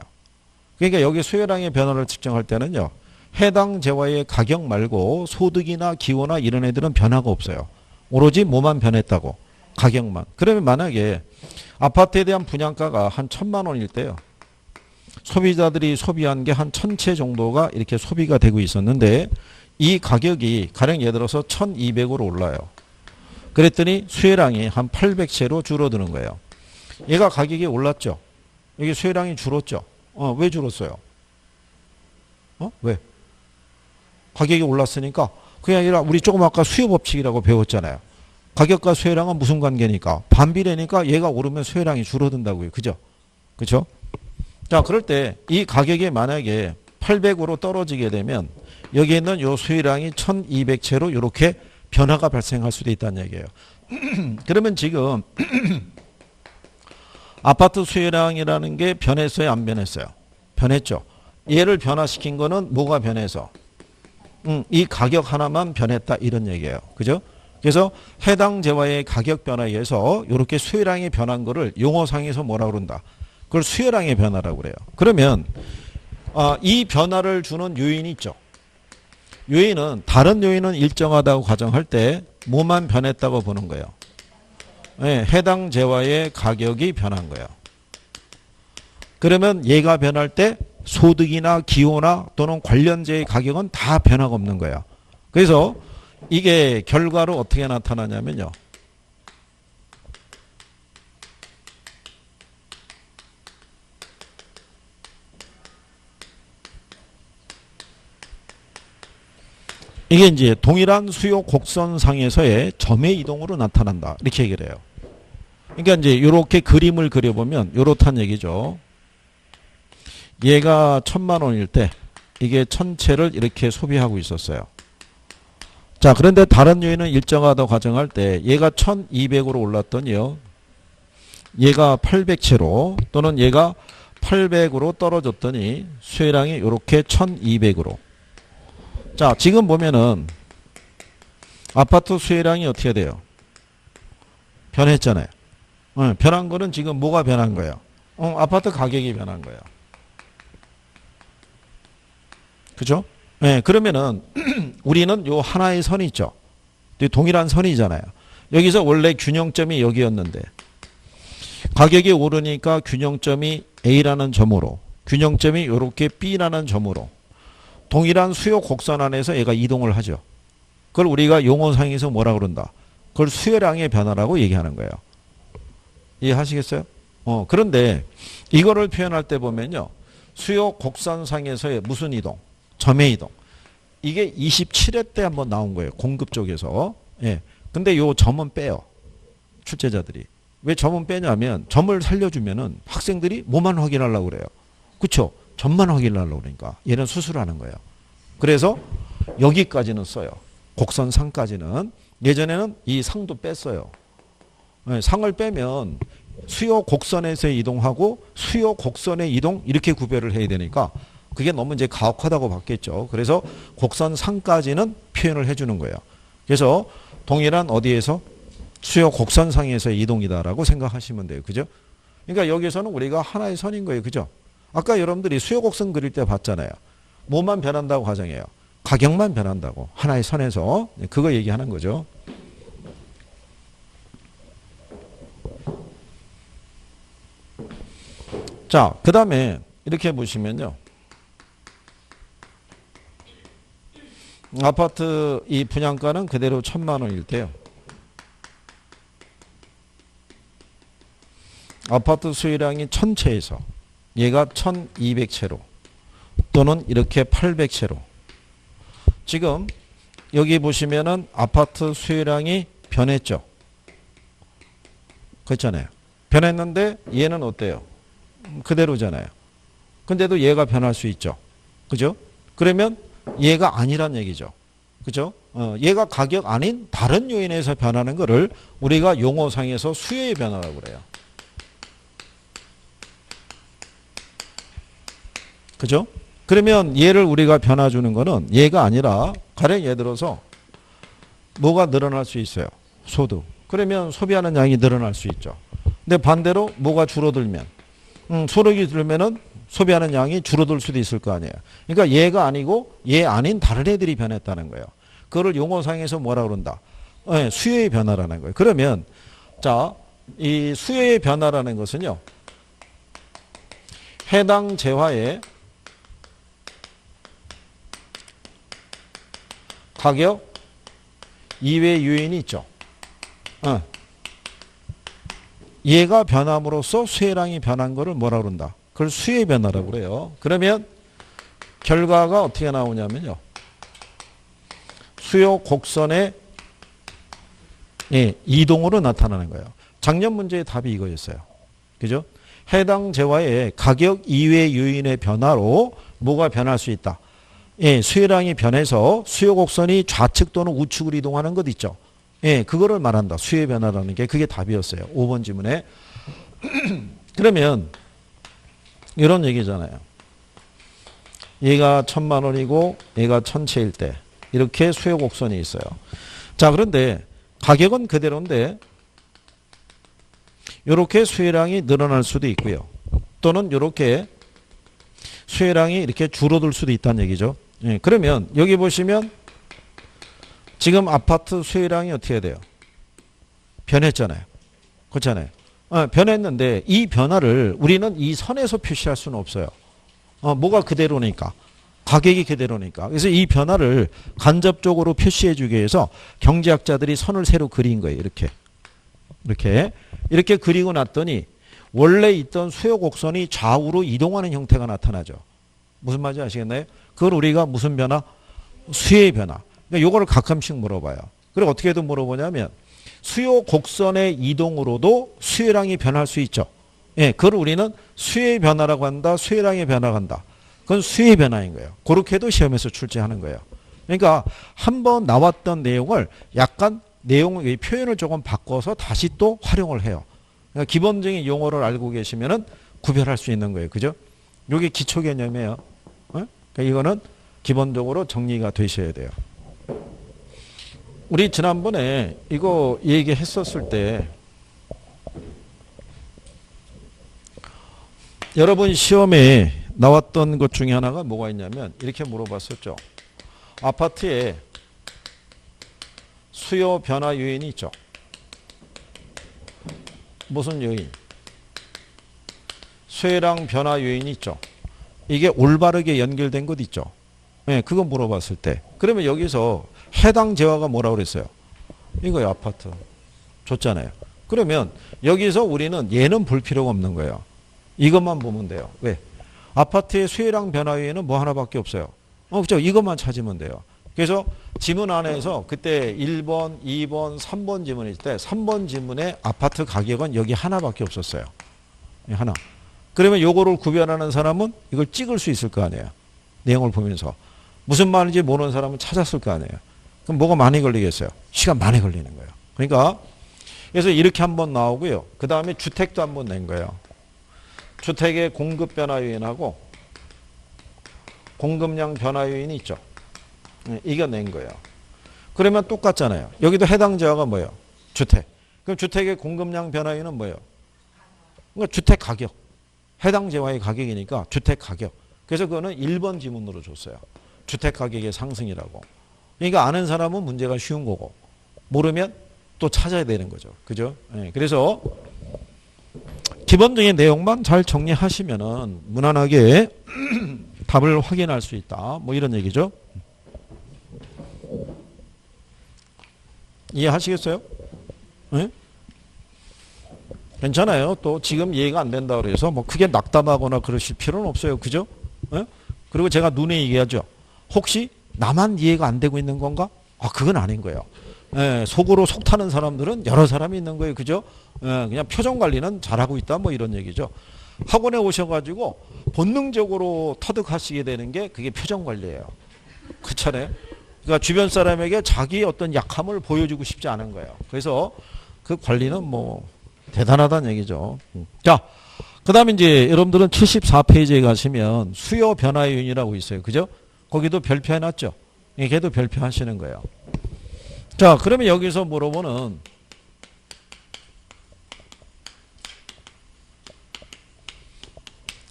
그러니까 여기 수혜량의 변화를 측정할 때는요. 해당 재화의 가격 말고 소득이나 기호나 이런 애들은 변화가 없어요. 오로지 뭐만 변했다고? 가격만. 그러면 만약에 아파트에 대한 분양가가 한 1,000만 원일 때요. 소비자들이 소비한 게 한 1,000채 정도가 이렇게 소비가 되고 있었는데 이 가격이 가령 예를 들어서 1,200으로 올라요. 그랬더니 수혜량이 한 800채로 줄어드는 거예요. 얘가 가격이 올랐죠. 여기 수혜량이 줄었죠. 왜 줄었어요? 왜? 가격이 올랐으니까 그게 아니라 우리 조금 아까 수요 법칙이라고 배웠잖아요. 가격과 수혜량은 무슨 관계니까? 반비례니까 얘가 오르면 수혜량이 줄어든다고요. 그죠? 그죠? 자, 그럴 때 이 가격이 만약에 800으로 떨어지게 되면 여기에 있는 요 수혜량이 1200채로 이렇게 변화가 발생할 수도 있다는 얘기예요. 그러면 지금 아파트 수혜량이라는 게 변했어요, 안 변했어요? 변했죠. 얘를 변화시킨 거는 뭐가 변해서? 이 가격 하나만 변했다 이런 얘기예요. 그죠? 그래서 해당 재화의 가격 변화에 의해서 이렇게 수혜량이 변한 거를 용어상에서 뭐라 그런다? 그걸 수혜량의 변화라고 그래요. 그러면 이 변화를 주는 요인이 있죠. 요인은 다른 요인은 일정하다고 가정할 때 뭐만 변했다고 보는 거예요? 예, 해당 재화의 가격이 변한 거예요. 그러면 얘가 변할 때 소득이나 기호나 또는 관련재의 가격은 다 변화가 없는 거예요. 그래서 이게 결과로 어떻게 나타나냐면요. 이게 이제 동일한 수요 곡선상에서의 점의 이동으로 나타난다. 이렇게 얘기를 해요. 그러니까 이제 이렇게 그림을 그려보면 이렇단 얘기죠. 얘가 1000만 원일 때 이게 1000채를 이렇게 소비하고 있었어요. 자, 그런데 다른 요인은 일정하다고 가정할 때 얘가 1200으로 올랐더니요. 얘가 800채로 또는 얘가 800으로 떨어졌더니 수혜량이 이렇게 1200으로. 자, 지금 보면은 아파트 수혜량이 어떻게 돼요? 변했잖아요. 변한 거는 지금 뭐가 변한 거예요? 아파트 가격이 변한 거예요. 그죠? 네, 그러면은 우리는 요 하나의 선이 있죠. 동일한 선이잖아요. 여기서 원래 균형점이 여기였는데 가격이 오르니까 균형점이 A라는 점으로, 균형점이 이렇게 B라는 점으로 동일한 수요 곡선 안에서 얘가 이동을 하죠. 그걸 우리가 용어상에서 뭐라 그런다? 그걸 수요량의 변화라고 얘기하는 거예요. 이해하시겠어요? 그런데 이거를 표현할 때 보면요. 수요 곡선상에서의 무슨 이동? 점의 이동. 이게 27회 때 한번 나온 거예요. 공급 쪽에서. 예. 근데 요 점은 빼요. 출제자들이. 왜 점은 빼냐면 점을 살려주면은 학생들이 뭐만 확인하려고 그래요. 그쵸? 점만 확인하려고 그러니까. 얘는 수술하는 거예요. 그래서 여기까지는 써요. 곡선상까지는. 예전에는 이 상도 뺐어요. 예, 상을 빼면 수요 곡선에서 이동하고 수요 곡선의 이동 이렇게 구별을 해야 되니까 그게 너무 이제 가혹하다고 봤겠죠. 그래서 곡선상까지는 표현을 해주는 거예요. 그래서 동일한 어디에서 수요 곡선상에서의 이동이다라고 생각하시면 돼요. 그죠? 그러니까 여기서는 우리가 하나의 선인 거예요. 그죠? 아까 여러분들이 수요 곡선 그릴 때 봤잖아요. 뭐만 변한다고 가정해요? 가격만 변한다고. 하나의 선에서. 그거 얘기하는 거죠. 자, 그 다음에 이렇게 보시면요. 아파트 이 분양가는 그대로 1000만 원일 때요. 아파트 수요량이 1000채에서 얘가 1200채로 또는 이렇게 800채로 지금 여기 보시면은 아파트 수요량이 변했죠. 그렇잖아요. 변했는데 얘는 어때요? 그대로잖아요. 근데도 얘가 변할 수 있죠. 그죠? 그러면 얘가 아니란 얘기죠. 그죠? 얘가 가격 아닌 다른 요인에서 변하는 거를 우리가 용어상에서 수요의 변화라고 그래요. 그죠? 그러면 얘를 우리가 변화 주는 거는 얘가 아니라 가령 예를 들어서 뭐가 늘어날 수 있어요? 소득. 그러면 소비하는 양이 늘어날 수 있죠. 근데 반대로 뭐가 줄어들면 소득이 들면은 소비하는 양이 줄어들 수도 있을 거 아니에요. 그러니까 얘가 아니고 얘 아닌 다른 애들이 변했다는 거예요. 그거를 용어상에서 뭐라 그런다? 네, 수요의 변화라는 거예요. 그러면 자, 이 수요의 변화라는 것은요. 해당 재화의 가격 이외 요인이 있죠. 얘가 변함으로써 수혜량이 변한 거를 뭐라 그런다? 그걸 수혜의 변화라고 그래요. 그러면 결과가 어떻게 나오냐면요. 수요 곡선의 이동으로 나타나는 거예요. 작년 문제의 답이 이거였어요. 그죠? 해당 재화의 가격 이외 요인의 변화로 뭐가 변할 수 있다. 수요량이 변해서 수요 곡선이 좌측 또는 우측으로 이동하는 것 있죠. 그거를 말한다. 수요의 변화라는 게 그게 답이었어요. 5번 지문에. 그러면 이런 얘기잖아요. 얘가 1000만 원이고 얘가 1000채일 때 이렇게 수요 곡선이 있어요. 자, 그런데 가격은 그대로인데 이렇게 수요량이 늘어날 수도 있고요. 또는 이렇게 수요량이 이렇게 줄어들 수도 있다는 얘기죠. 그러면 여기 보시면 지금 아파트 수요량이 어떻게 돼요? 변했잖아요. 그렇잖아요. 변했는데 이 변화를 우리는 이 선에서 표시할 수는 없어요. 뭐가 그대로니까. 가격이 그대로니까. 그래서 이 변화를 간접적으로 표시해 주기 위해서 경제학자들이 선을 새로 그린 거예요. 이렇게 그리고 났더니 원래 있던 수요 곡선이 좌우로 이동하는 형태가 나타나죠. 무슨 말인지 아시겠나요? 그걸 우리가 무슨 변화? 수혜의 변화. 그러니까 요거를 가끔씩 물어봐요. 그리고 어떻게도 물어보냐면 수요 곡선의 이동으로도 수요량이 변할 수 있죠. 예, 그걸 우리는 수혜의 변화라고 한다. 수요량의 변화가 한다. 그건 수혜의 변화인 거예요. 그렇게도 시험에서 출제하는 거예요. 그러니까 한번 나왔던 내용을 약간 내용의 표현을 조금 바꿔서 다시 또 활용을 해요. 그러니까 기본적인 용어를 알고 계시면은 구별할 수 있는 거예요. 그죠? 이게 기초 개념이에요. 그러니까 이거는 기본적으로 정리가 되셔야 돼요. 우리 지난번에 이거 얘기했었을 때 여러분 시험에 나왔던 것 중에 하나가 뭐가 있냐면 이렇게 물어봤었죠. 아파트에 수요 변화 요인이 있죠. 무슨 요인? 수요량 변화 요인이 있죠. 이게 올바르게 연결된 것 있죠. 네, 그거 물어봤을 때. 그러면 여기서 해당 재화가 뭐라고 그랬어요? 이거요, 아파트. 줬잖아요. 그러면 여기서 우리는 얘는 볼 필요가 없는 거예요. 이것만 보면 돼요. 왜? 아파트의 수요량 변화 요인은 뭐 하나밖에 없어요. 그죠? 이것만 찾으면 돼요. 그래서 지문 안에서 그때 1번, 2번, 3번 지문일 때 3번 지문의 아파트 가격은 여기 하나밖에 없었어요. 하나. 그러면 요거를 구별하는 사람은 이걸 찍을 수 있을 거 아니에요. 내용을 보면서. 무슨 말인지 모르는 사람은 찾았을 거 아니에요. 그럼 뭐가 많이 걸리겠어요? 시간 많이 걸리는 거예요. 그러니까 그래서 이렇게 한번 나오고요. 그 다음에 주택도 한번 낸 거예요. 주택의 공급 변화 요인하고 공급량 변화 요인이 있죠. 이거 낸 거예요. 그러면 똑같잖아요. 여기도 해당 재화가 뭐예요? 주택. 그럼 주택의 공급량 변화 요인은 뭐예요? 그러니까 주택 가격. 해당 재화의 가격이니까 주택 가격. 그래서 그거는 1번 지문으로 줬어요. 주택 가격의 상승이라고. 그러니까 아는 사람은 문제가 쉬운 거고 모르면 또 찾아야 되는 거죠. 그죠? 네, 그래서 기본적인 내용만 잘 정리하시면은 무난하게 답을 확인할 수 있다. 뭐 이런 얘기죠. 이해하시겠어요? 네? 괜찮아요. 또 지금 이해가 안 된다 그래서 뭐 크게 낙담하거나 그러실 필요는 없어요. 그죠? 네? 그리고 제가 눈에 얘기하죠. 혹시 나만 이해가 안 되고 있는 건가? 그건 아닌 거예요. 예, 속으로 속 타는 사람들은 여러 사람이 있는 거예요. 그죠? 예, 그냥 표정 관리는 잘하고 있다. 뭐 이런 얘기죠. 학원에 오셔가지고 본능적으로 터득하시게 되는 게 그게 표정 관리예요. 그렇잖아요. 그러니까 주변 사람에게 자기의 어떤 약함을 보여주고 싶지 않은 거예요. 그래서 그 관리는 뭐 대단하다는 얘기죠. 자, 그 다음에 이제 여러분들은 74페이지에 가시면 수요 변화 요인이라고 있어요. 그죠? 거기도 별표 해놨죠. 걔도 별표 하시는 거예요. 자, 그러면 여기서 물어보는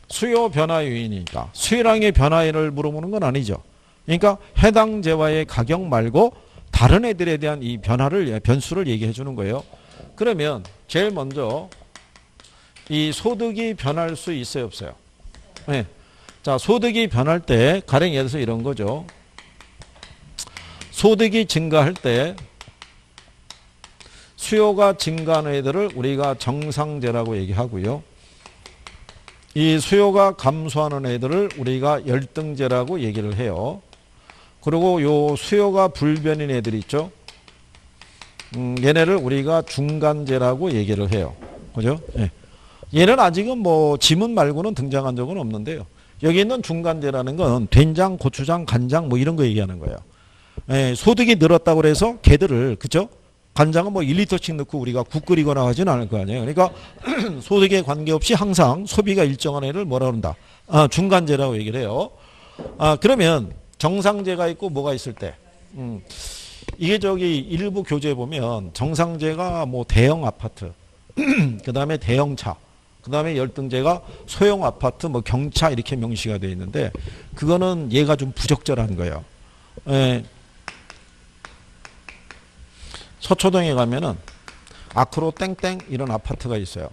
수요 변화 요인이니까 수요량의 변화를 물어보는 건 아니죠. 그러니까 해당 재화의 가격 말고 다른 애들에 대한 이 변수를 얘기해 주는 거예요. 그러면 제일 먼저 이 소득이 변할 수 있어요, 없어요? 네. 자, 소득이 변할 때 가령 예를 들어서 이런 거죠. 소득이 증가할 때 수요가 증가하는 애들을 우리가 정상재라고 얘기하고요. 이 수요가 감소하는 애들을 우리가 열등재라고 얘기를 해요. 그리고 요 수요가 불변인 애들 있죠. 얘네를 우리가 중간재라고 얘기를 해요. 그죠? 예. 얘는 아직은 뭐 지문 말고는 등장한 적은 없는데요. 여기 있는 중간재라는 건 된장, 고추장, 간장 뭐 이런 거 얘기하는 거예요. 예, 소득이 늘었다고 해서 걔들을 그죠? 간장은 뭐 1리터씩 넣고 우리가 국 끓이거나 하지는 않을 거 아니에요. 그러니까 소득에 관계없이 항상 소비가 일정한 애를 뭐라 그런다? 중간재라고 얘기를 해요. 그러면 정상재가 있고 뭐가 있을 때 이게 저기 일부 교재에 보면 정상재가 뭐 대형 아파트 그 다음에 대형차 그 다음에 열등재가 소형 아파트 뭐 경차 이렇게 명시가 되어 있는데 그거는 얘가 좀 부적절한 거예요. 예. 서초동에 가면은 아크로 땡땡 이런 아파트가 있어요.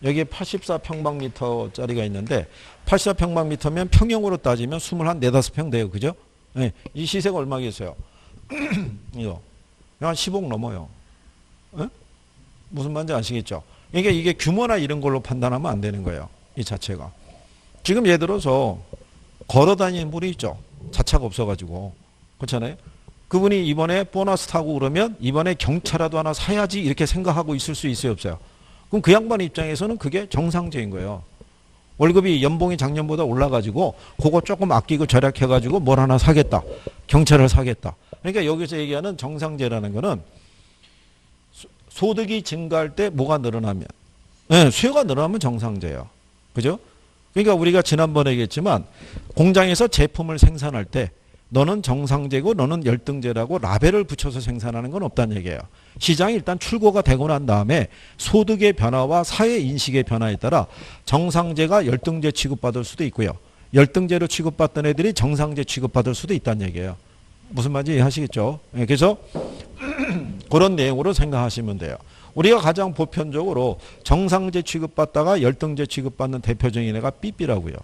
여기에 84평방미터짜리가 있는데 84평방미터면 평형으로 따지면 24, 5평 돼요. 그죠? 네. 이 시세가 얼마겠어요? 이거 한 10억 넘어요. 네? 무슨 말인지 아시겠죠? 그러니까 이게 규모나 이런 걸로 판단하면 안 되는 거예요. 이 자체가. 지금 예를 들어서 걸어다니는 분이 있죠. 자차가 없어가지고. 그렇잖아요. 그분이 이번에 보너스 타고 그러면 이번에 경차라도 하나 사야지 이렇게 생각하고 있을 수 있어요, 없어요? 그럼 그 양반 입장에서는 그게 정상적인 거예요. 월급이 연봉이 작년보다 올라가지고 그거 조금 아끼고 절약해가지고 뭘 하나 사겠다. 경차를 사겠다. 그러니까 여기서 얘기하는 정상제라는 거는 소득이 증가할 때 뭐가 늘어나면, 네, 수요가 늘어나면 정상제예요. 그죠? 그러니까 우리가 지난번에 얘기했지만 공장에서 제품을 생산할 때 너는 정상제고 너는 열등제라고 라벨을 붙여서 생산하는 건 없다는 얘기예요. 시장이 일단 출고가 되고 난 다음에 소득의 변화와 사회 인식의 변화에 따라 정상제가 열등제 취급받을 수도 있고요. 열등제로 취급받던 애들이 정상제 취급받을 수도 있다는 얘기예요. 무슨 말인지 이해하시겠죠? 그래서 그런 내용으로 생각하시면 돼요. 우리가 가장 보편적으로 정상제 취급받다가 열등제 취급받는 대표적인 애가 삐삐라고요.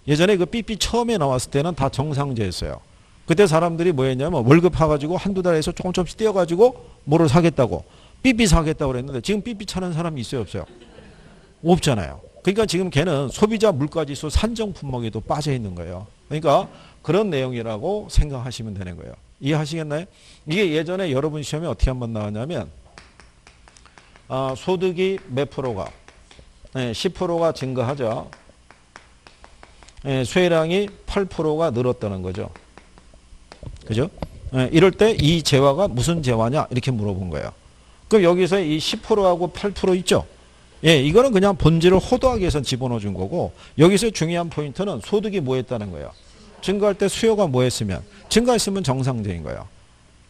예전에 그 삐삐 처음에 나왔을 때는 다 정상제였어요. 그때 사람들이 뭐 했냐면 월급 파가지고 한두 달에서 조금씩 떼어가지고 뭐를 사겠다고 삐삐 사겠다고 그랬는데 지금 삐삐 차는 사람이 있어요, 없어요? 없잖아요. 그러니까 지금 걔는 소비자 물가지수 산정 품목에도 빠져 있는 거예요. 그러니까 그런 내용이라고 생각하시면 되는 거예요. 이해하시겠나요? 이게 예전에 여러분 시험에 어떻게 한번 나왔냐면 소득이 몇 프로가 10%가 증가하죠. 수혜량이 8%가 늘었다는 거죠. 그죠? 이럴 때 이 재화가 무슨 재화냐 이렇게 물어본 거예요. 그럼 여기서 이 10%하고 8% 있죠? 이거는 그냥 본질을 호도하기 위해서 집어넣어 준 거고 여기서 중요한 포인트는 소득이 뭐 했다는 거예요. 증가할 때 수요가 뭐 했으면 증가했으면 정상적인 거예요.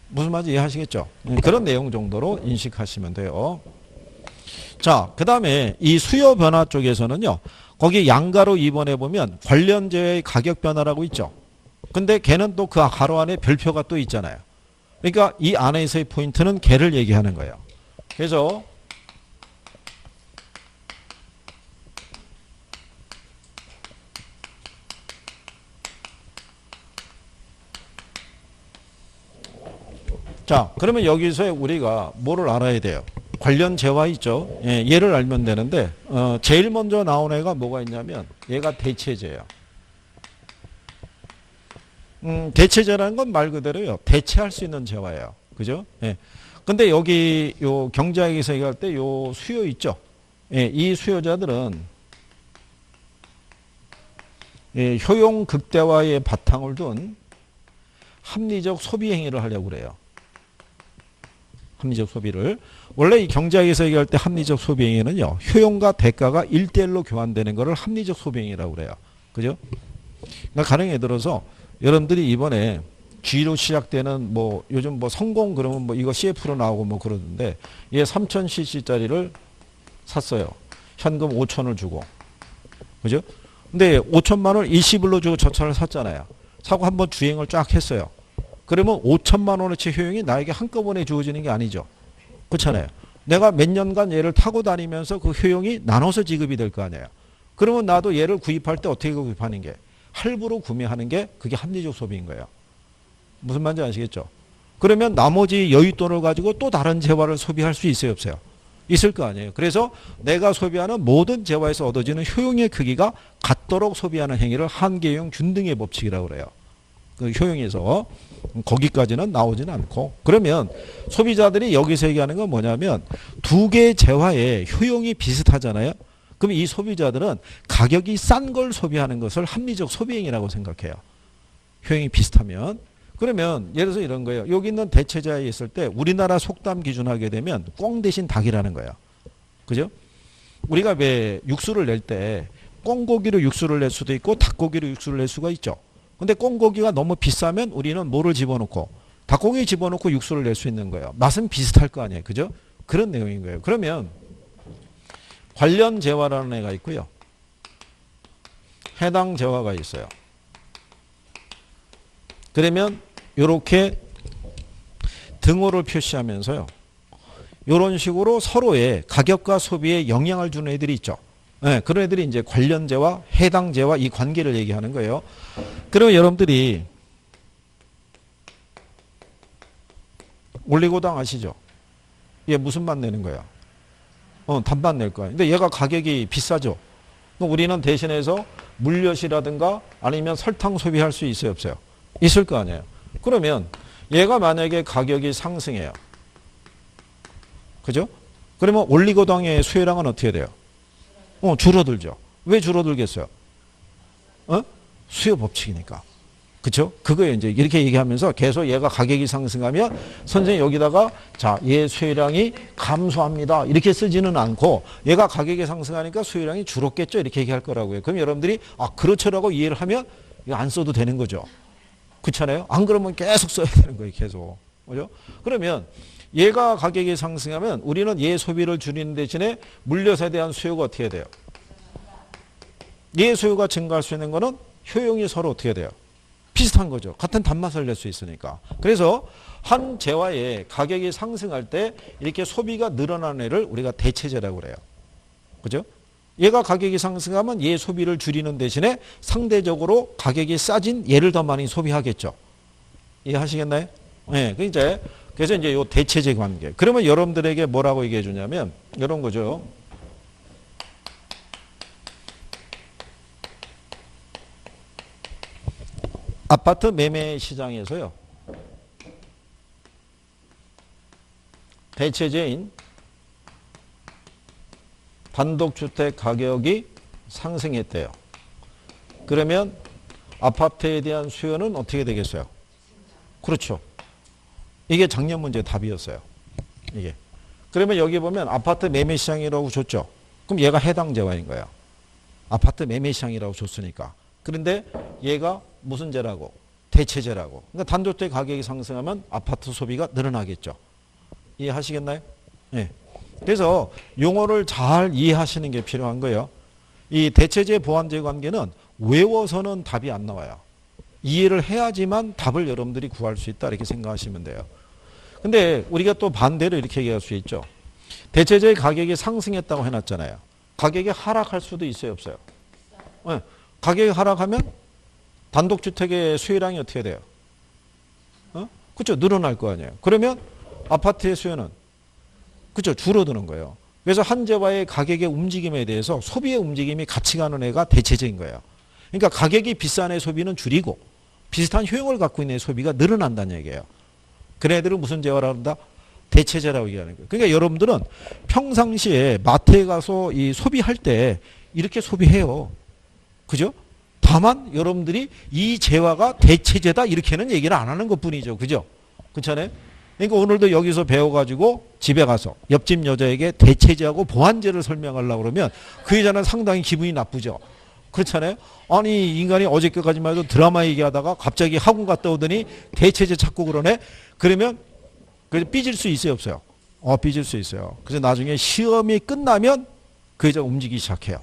무슨 말인지 이해하시겠죠? 그런 내용 정도로 인식하시면 돼요. 자, 그 다음에 이 수요 변화 쪽에서는요. 거기 양가로 2번에 보면 관련 재화의 가격 변화라고 있죠. 근데 걔는 또 그 가로 안에 별표가 또 있잖아요. 그러니까 이 안에서의 포인트는 걔를 얘기하는 거예요. 그래서 자, 그러면 여기서 우리가 뭐를 알아야 돼요? 관련 재화 있죠. 얘를 알면 되는데 제일 먼저 나온 애가 뭐가 있냐면 얘가 대체제예요. 대체제라는 건 말 그대로요. 대체할 수 있는 재화예요. 그죠? 근데 여기 요 경제학에서 얘기할 때 요 수요 있죠. 이 수요자들은 효용 극대화의 바탕을 둔 합리적 소비 행위를 하려고 그래요. 합리적 소비를. 원래 이 경제학에서 얘기할 때 합리적 소비 행위는요. 효용과 대가가 1대1로 교환되는 것을 합리적 소비 행위라고 그래요. 그죠? 그러니까 가령에 들어서 여러분들이 이번에 G로 시작되는 뭐 요즘 뭐 성공 그러면 뭐 이거 CF로 나오고 뭐 그러는데 얘 3000cc짜리를 샀어요. 현금 5천을 주고. 그죠? 근데 5천만 원을 일시불로 주고 저 차를 샀잖아요. 사고 한번 주행을 쫙 했어요. 그러면 5천만 원어치 효용이 나에게 한꺼번에 주어지는 게 아니죠. 그렇잖아요. 내가 몇 년간 얘를 타고 다니면서 그 효용이 나눠서 지급이 될 거 아니에요. 그러면 나도 얘를 구입할 때 어떻게 구입하는 게 할부로 구매하는 게 그게 합리적 소비인 거예요. 무슨 말인지 아시겠죠? 그러면 나머지 여윳돈을 가지고 또 다른 재화를 소비할 수 있어요, 없어요? 있을 거 아니에요. 그래서 내가 소비하는 모든 재화에서 얻어지는 효용의 크기가 같도록 소비하는 행위를 한계용 균등의 법칙이라고 그래요. 그 효용에서 거기까지는 나오지는 않고 그러면 소비자들이 여기서 얘기하는 건 뭐냐면 두 개의 재화의 효용이 비슷하잖아요. 그럼 이 소비자들은 가격이 싼 걸 소비하는 것을 합리적 소비행위라고 생각해요. 효용이 비슷하면. 그러면 예를 들어서 이런 거예요. 여기 있는 대체자에 있을 때 우리나라 속담 기준하게 되면 꽁 대신 닭이라는 거예요. 그죠? 우리가 왜 육수를 낼 때 꽁고기로 육수를 낼 수도 있고 닭고기로 육수를 낼 수가 있죠. 근데 꽁고기가 너무 비싸면 우리는 뭐를 집어넣고 닭고기 집어넣고 육수를 낼 수 있는 거예요. 맛은 비슷할 거 아니에요. 그죠? 그런 내용인 거예요. 그러면 관련 재화라는 애가 있고요. 해당 재화가 있어요. 그러면 이렇게 등호를 표시하면서요. 이런 식으로 서로의 가격과 소비에 영향을 주는 애들이 있죠. 네, 그런 애들이 이제 관련제와 해당제와 이 관계를 얘기하는 거예요. 그러면 여러분들이 올리고당 아시죠? 얘 무슨 맛 내는 거야? 단맛 낼 거야. 근데 얘가 가격이 비싸죠. 우리는 대신해서 물엿이라든가 아니면 설탕 소비할 수 있어요, 없어요? 있을 거 아니에요. 그러면 얘가 만약에 가격이 상승해요. 그죠? 그러면 올리고당의 수요량은 어떻게 돼요? 줄어들죠. 왜 줄어들겠어요? 수요 법칙이니까. 그쵸? 그거예요. 이제 이렇게 얘기하면서 계속 얘가 가격이 상승하면 선생님 여기다가 자, 얘 수요량이 감소합니다. 이렇게 쓰지는 않고 얘가 가격이 상승하니까 수요량이 줄었겠죠. 이렇게 얘기할 거라고요. 그럼 여러분들이 그렇죠라고 이해를 하면 이거 안 써도 되는 거죠. 그렇잖아요? 안 그러면 계속 써야 되는 거예요. 계속. 그죠? 그러면 얘가 가격이 상승하면 우리는 얘 소비를 줄이는 대신에 물엿에 대한 수요가 어떻게 돼요? 얘 수요가 증가할 수 있는 거는 효용이 서로 어떻게 돼요? 비슷한 거죠. 같은 단맛을 낼 수 있으니까. 그래서 한 재화의 가격이 상승할 때 이렇게 소비가 늘어나는 애를 우리가 대체제라고 그래요. 그죠? 얘가 가격이 상승하면 얘 소비를 줄이는 대신에 상대적으로 가격이 싸진 얘를 더 많이 소비하겠죠. 이해하시겠나요? 네. 그래서 이제 요 대체제 관계. 그러면 여러분들에게 뭐라고 얘기해 주냐면 이런 거죠. 아파트 매매 시장에서요. 대체제인 단독주택 가격이 상승했대요. 그러면 아파트에 대한 수요는 어떻게 되겠어요? 그렇죠. 이게 작년 문제 답이었어요. 이게. 그러면 여기 보면 아파트 매매 시장이라고 줬죠. 그럼 얘가 해당 재화인 거예요. 아파트 매매 시장이라고 줬으니까. 그런데 얘가 무슨 재라고? 대체재라고. 그러니까 단독주택 가격이 상승하면 아파트 소비가 늘어나겠죠. 이해하시겠나요? 네. 그래서 용어를 잘 이해하시는 게 필요한 거예요. 이 대체재 보완재 관계는 외워서는 답이 안 나와요. 이해를 해야지만 답을 여러분들이 구할 수 있다 이렇게 생각하시면 돼요. 근데 우리가 또 반대로 이렇게 얘기할 수 있죠. 대체재의 가격이 상승했다고 해놨잖아요. 가격이 하락할 수도 있어요, 없어요? 네. 가격이 하락하면 단독주택의 수요량이 어떻게 돼요? 그렇죠. 늘어날 거 아니에요. 그러면 아파트의 수요는 그렇죠. 줄어드는 거예요. 그래서 한 재화의 가격의 움직임에 대해서 소비의 움직임이 같이 가는 애가 대체재인 거예요. 그러니까 가격이 비싼 애 소비는 줄이고 비슷한 효용을 갖고 있는 애 소비가 늘어난다는 얘기예요. 그런 애들은 무슨 재화라고 한다? 대체재라고 얘기하는 거예요. 그러니까 여러분들은 평상시에 마트에 가서 이 소비할 때 이렇게 소비해요. 그죠? 다만 여러분들이 이 재화가 대체재다 이렇게는 얘기를 안 하는 것뿐이죠. 그죠? 그렇잖아요? 그러니까 오늘도 여기서 배워가지고 집에 가서 옆집 여자에게 대체재하고 보완재를 설명하려고 그러면 그 여자는 상당히 기분이 나쁘죠. 그렇잖아요? 아니 인간이 어저께까지만 해도 드라마 얘기하다가 갑자기 학원 갔다 오더니 대체재 찾고 그러네? 그러면 삐질 수 있어요 없어요? 삐질 수 있어요. 그래서 나중에 시험이 끝나면 그 여자가 움직이기 시작해요.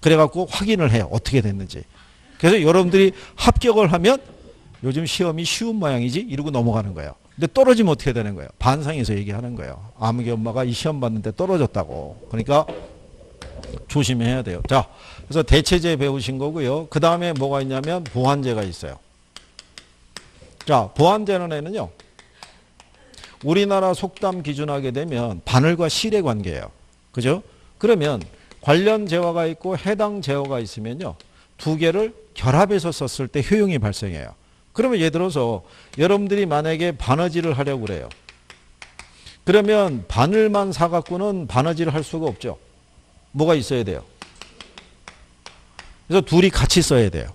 그래갖고 확인을 해요. 어떻게 됐는지. 그래서 여러분들이 합격을 하면 요즘 시험이 쉬운 모양이지 이러고 넘어가는 거예요. 근데 떨어지면 어떻게 되는 거예요? 반상에서 얘기하는 거예요. 아무개 엄마가 이 시험 봤는데 떨어졌다고. 그러니까 조심해야 돼요. 자, 그래서 대체재 배우신 거고요. 그 다음에 뭐가 있냐면 보완재가 있어요. 자, 보완재는 애는요. 우리나라 속담 기준하게 되면 바늘과 실의 관계예요. 그죠? 그러면 관련 재화가 있고 해당 재화가 있으면요. 두 개를 결합해서 썼을 때 효용이 발생해요. 그러면 예를 들어서 여러분들이 만약에 바느질을 하려고 그래요. 그러면 바늘만 사갖고는 바느질을 할 수가 없죠. 뭐가 있어야 돼요? 그래서 둘이 같이 써야 돼요.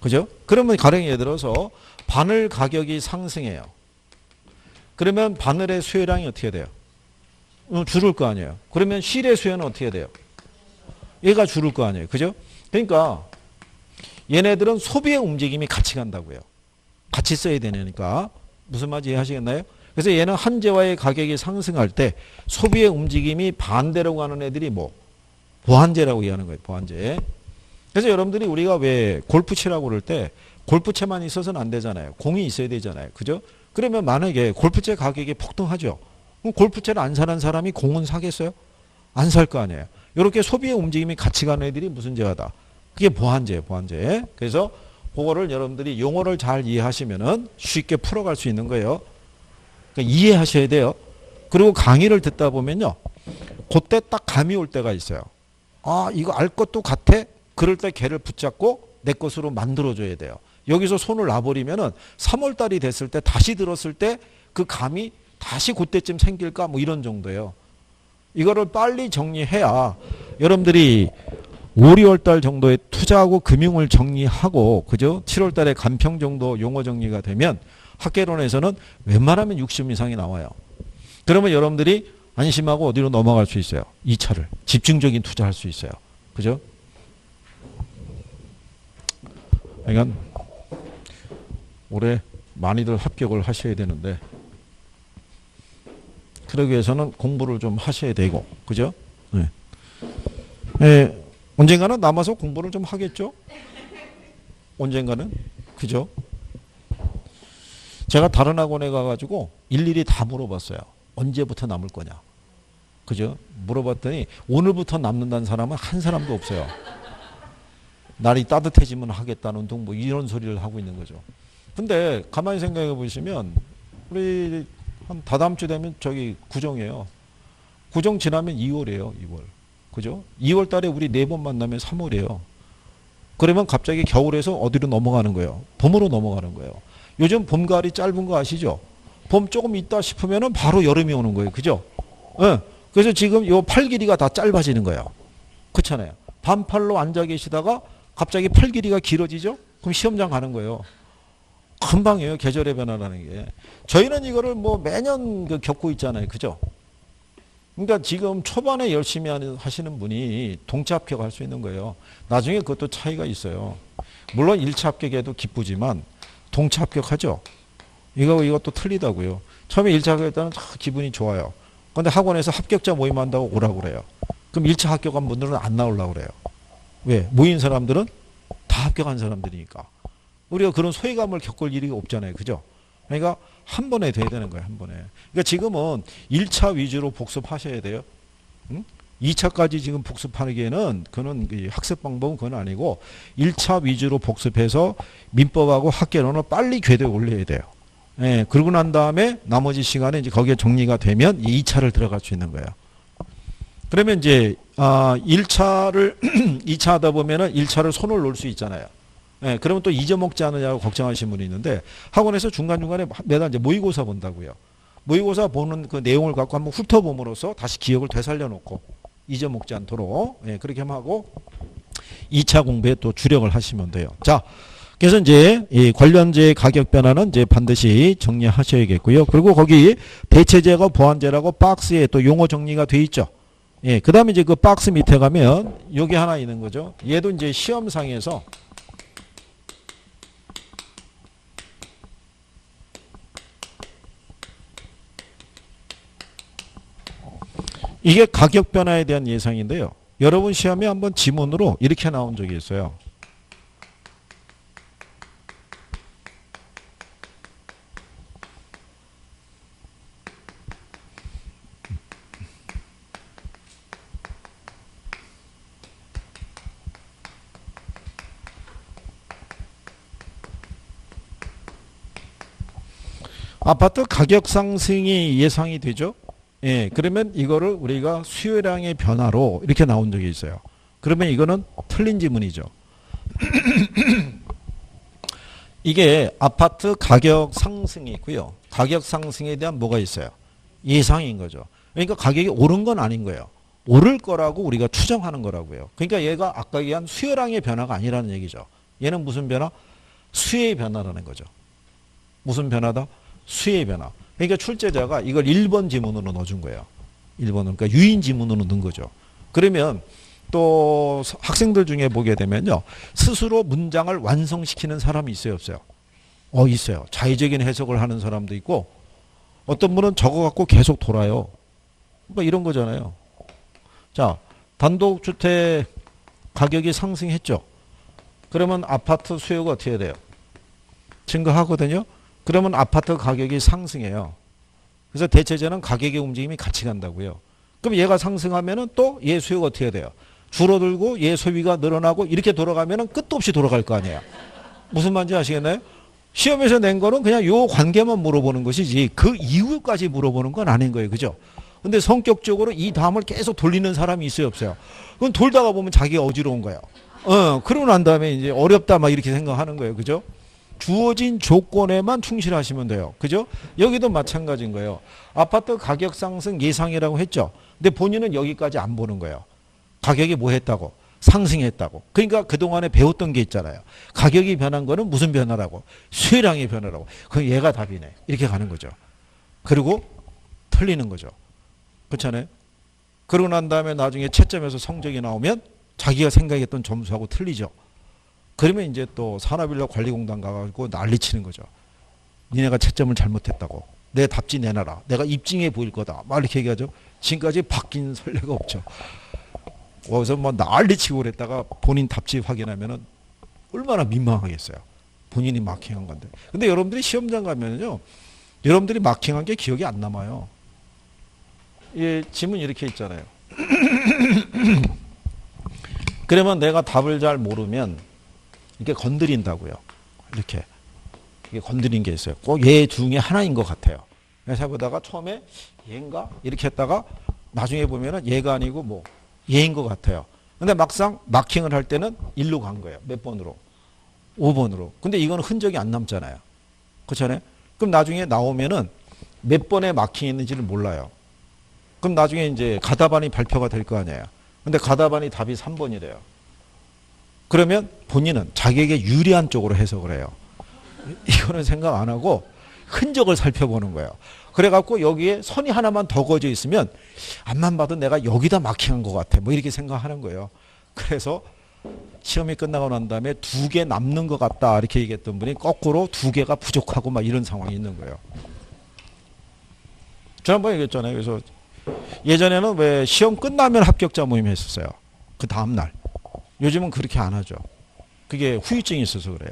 그죠? 그러면 가령 예를 들어서 바늘 가격이 상승해요. 그러면 바늘의 수요량이 어떻게 돼요? 줄을 거 아니에요. 그러면 실의 수요는 어떻게 돼요? 얘가 줄을 거 아니에요. 그죠? 그러니까 얘네들은 소비의 움직임이 같이 간다고요. 같이 써야 되니까. 무슨 말인지 이해하시겠나요? 그래서 얘는 한 재화의 가격이 상승할 때 소비의 움직임이 반대로 가는 애들이 뭐? 보완재라고 얘기하는 거예요. 보완재. 그래서 여러분들이 우리가 왜 골프 치라고 그럴 때 골프채만 있어서는 안 되잖아요. 공이 있어야 되잖아요. 그죠? 그러면 만약에 골프채 가격이 폭등하죠. 그럼 골프채를 안 사는 사람이 공은 사겠어요? 안 살 거 아니에요. 이렇게 소비의 움직임이 같이 가는 애들이 무슨 제가다? 그게 보완제예요, 보완제. 그래서 그거를 여러분들이 용어를 잘 이해하시면은 쉽게 풀어갈 수 있는 거예요. 그러니까 이해하셔야 돼요. 그리고 강의를 듣다 보면요. 그때 딱 감이 올 때가 있어요. 아, 이거 알 것도 같아? 그럴 때 걔를 붙잡고 내 것으로 만들어줘야 돼요. 여기서 손을 놔버리면은 3월달이 됐을 때 다시 들었을 때 그 감이 다시 그때쯤 생길까? 뭐 이런 정도예요. 이거를 빨리 정리해야 여러분들이 5, 6월달 정도에 투자하고 금융을 정리하고, 그죠? 7월달에 간평 정도 용어 정리가 되면 학계론에서는 웬만하면 60 이상이 나와요. 그러면 여러분들이 안심하고 어디로 넘어갈 수 있어요? 2차를. 집중적인 투자할 수 있어요. 그죠? 그러니까 올해 많이들 합격을 하셔야 되는데, 그러기 위해서는 공부를 좀 하셔야 되고, 그죠? 네. 네. 언젠가는 남아서 공부를 좀 하겠죠? 언젠가는? 그죠? 제가 다른 학원에 가가지고 일일이 다 물어봤어요. 언제부터 남을 거냐? 그죠? 물어봤더니 오늘부터 남는다는 사람은 한 사람도 없어요. 날이 따뜻해지면 하겠다는 둥 뭐 이런 소리를 하고 있는 거죠. 근데 가만히 생각해 보시면 우리 한 다다음 주 되면 저기 구정이에요. 구정 지나면 2월이에요. 2월. 그죠? 2월 달에 우리 4번 만나면 3월이에요. 그러면 갑자기 겨울에서 어디로 넘어가는 거예요? 봄으로 넘어가는 거예요. 요즘 봄 가을이 짧은 거 아시죠? 봄 조금 있다 싶으면은 바로 여름이 오는 거예요. 그죠? 네. 그래서 지금 요 팔 길이가 다 짧아지는 거예요. 그렇잖아요. 반팔로 앉아 계시다가 갑자기 팔 길이가 길어지죠? 그럼 시험장 가는 거예요. 금방이에요. 계절의 변화라는 게. 저희는 이거를 뭐 매년 겪고 있잖아요. 그죠? 그러니까 지금 초반에 열심히 하시는 분이 동차 합격할 수 있는 거예요. 나중에 그것도 차이가 있어요. 물론 1차 합격에도 기쁘지만 동차 합격하죠. 이것도 틀리다고요. 처음에 1차 합격했다는 기분이 좋아요. 그런데 학원에서 합격자 모임한다고 오라고 그래요. 그럼 1차 합격한 분들은 안 나오려고 그래요. 왜? 모인 사람들은 다 합격한 사람들이니까. 우리가 그런 소외감을 겪을 일이 없잖아요. 그죠? 그러니까 한 번에 돼야 되는 거예요. 한 번에. 그러니까 지금은 1차 위주로 복습하셔야 돼요. 응? 2차까지 지금 복습하기에는 그는 학습 방법은 그건 아니고 1차 위주로 복습해서 민법하고 학계론을 빨리 궤도에 올려야 돼요. 예, 그러고 난 다음에 나머지 시간에 이제 거기에 정리가 되면 2차를 들어갈 수 있는 거예요. 그러면 이제 1차를 2차 하다 보면은 1차를 손을 놓을 수 있잖아요. 예, 그러면 또 잊어먹지 않느냐고 걱정하시는 분이 있는데 학원에서 중간중간에 매달 이제 모의고사 본다고요. 모의고사 보는 그 내용을 갖고 한번 훑어봄으로써 다시 기억을 되살려 놓고 잊어먹지 않도록 그렇게 하고 2차 공부에 또 주력을 하시면 돼요. 자, 그래서 이제 이 관련제 가격 변화는 이제 반드시 정리하셔야겠고요. 그리고 거기 대체제가 보완제라고 박스에 또 용어 정리가 돼 있죠. 예, 그다음에 이제 그 박스 밑에 가면 여기 하나 있는 거죠. 얘도 이제 시험상에서 이게 가격 변화에 대한 예상인데요. 여러분 시험에 한번 지문으로 이렇게 나온 적이 있어요. 아파트 가격 상승이 예상이 되죠. 예, 그러면 이거를 우리가 수요량의 변화로 이렇게 나온 적이 있어요. 그러면 이거는 틀린 지문이죠. 이게 아파트 가격 상승이 있고요. 가격 상승에 대한 뭐가 있어요? 예상인 거죠. 그러니까 가격이 오른 건 아닌 거예요. 오를 거라고 우리가 추정하는 거라고요. 그러니까 얘가 아까 얘기한 수요량의 변화가 아니라는 얘기죠. 얘는 무슨 변화? 수의 변화라는 거죠. 무슨 변화다? 수의 변화. 그러니까 출제자가 이걸 1번 지문으로 넣어준 거예요. 1번은. 그러니까 유인 지문으로 넣은 거죠. 그러면 또 학생들 중에 보게 되면요. 스스로 문장을 완성시키는 사람이 있어요, 없어요? 있어요. 자의적인 해석을 하는 사람도 있고 어떤 분은 적어갖고 계속 돌아요. 뭐 이런 거잖아요. 자, 단독주택 가격이 상승했죠. 그러면 아파트 수요가 어떻게 돼요? 증가하거든요. 그러면 아파트 가격이 상승해요. 그래서 대체제는 가격의 움직임이 같이 간다고요. 그럼 얘가 상승하면은 또 얘 수요가 어떻게 돼요? 줄어들고 얘 소비가 늘어나고 이렇게 돌아가면은 끝도 없이 돌아갈 거 아니에요. 무슨 말인지 아시겠나요? 시험에서 낸 거는 그냥 요 관계만 물어보는 것이지 그 이후까지 물어보는 건 아닌 거예요. 그죠? 근데 성격적으로 이 다음을 계속 돌리는 사람이 있어요, 없어요? 그건 돌다가 보면 자기가 어지러운 거예요. 그러고 난 다음에 이제 어렵다 막 이렇게 생각하는 거예요. 그죠? 주어진 조건에만 충실하시면 돼요. 그죠? 여기도 마찬가지인 거예요. 아파트 가격 상승 예상이라고 했죠. 근데 본인은 여기까지 안 보는 거예요. 가격이 뭐 했다고? 상승했다고. 그러니까 그동안에 배웠던 게 있잖아요. 가격이 변한 거는 무슨 변화라고? 수요량의 변화라고. 그럼 얘가 답이네. 이렇게 가는 거죠. 그리고 틀리는 거죠. 그렇잖아요. 그러고 난 다음에 나중에 채점에서 성적이 나오면 자기가 생각했던 점수하고 틀리죠. 그러면 이제 또 산업인력관리공단 가가지고 난리치는 거죠. 니네가 채점을 잘못했다고. 내 답지 내놔라. 내가 입증해 보일 거다. 막 이렇게 얘기하죠. 지금까지 바뀐 선례가 없죠. 거기서 뭐 난리치고 그랬다가 본인 답지 확인하면은 얼마나 민망하겠어요. 본인이 마킹한 건데. 근데 여러분들이 시험장 가면은요, 여러분들이 마킹한 게 기억이 안 남아요. 이 지문 이렇게 있잖아요. 그러면 내가 답을 잘 모르면 이게 건드린다고요. 이렇게. 이게 건드린 게 있어요. 꼭 얘 중에 하나인 것 같아요. 그래서 보다가 처음에 얘인가? 이렇게 했다가 나중에 보면은 얘가 아니고 뭐 얘인 것 같아요. 근데 막상 마킹을 할 때는 1로 간 거예요. 몇 번으로? 5번으로. 근데 이거는 흔적이 안 남잖아요. 그렇잖아요? 그럼 나중에 나오면은 몇 번의 마킹이 있는지를 몰라요. 그럼 나중에 이제 가다반이 발표가 될 거 아니에요. 근데 가다반이 답이 3번이래요. 그러면 본인은 자기에게 유리한 쪽으로 해석을 해요. 이거는 생각 안 하고 흔적을 살펴보는 거예요. 그래갖고 여기에 선이 하나만 더 거져 있으면 앞만 봐도 내가 여기다 마킹한 것 같아. 뭐 이렇게 생각하는 거예요. 그래서 시험이 끝나고 난 다음에 2개 남는 것 같다. 이렇게 얘기했던 분이 거꾸로 2개가 부족하고 막 이런 상황이 있는 거예요. 지난번에 얘기했잖아요. 그래서 예전에는 왜 시험 끝나면 합격자 모임 했었어요. 그 다음날. 요즘은 그렇게 안 하죠. 그게 후유증이 있어서 그래요.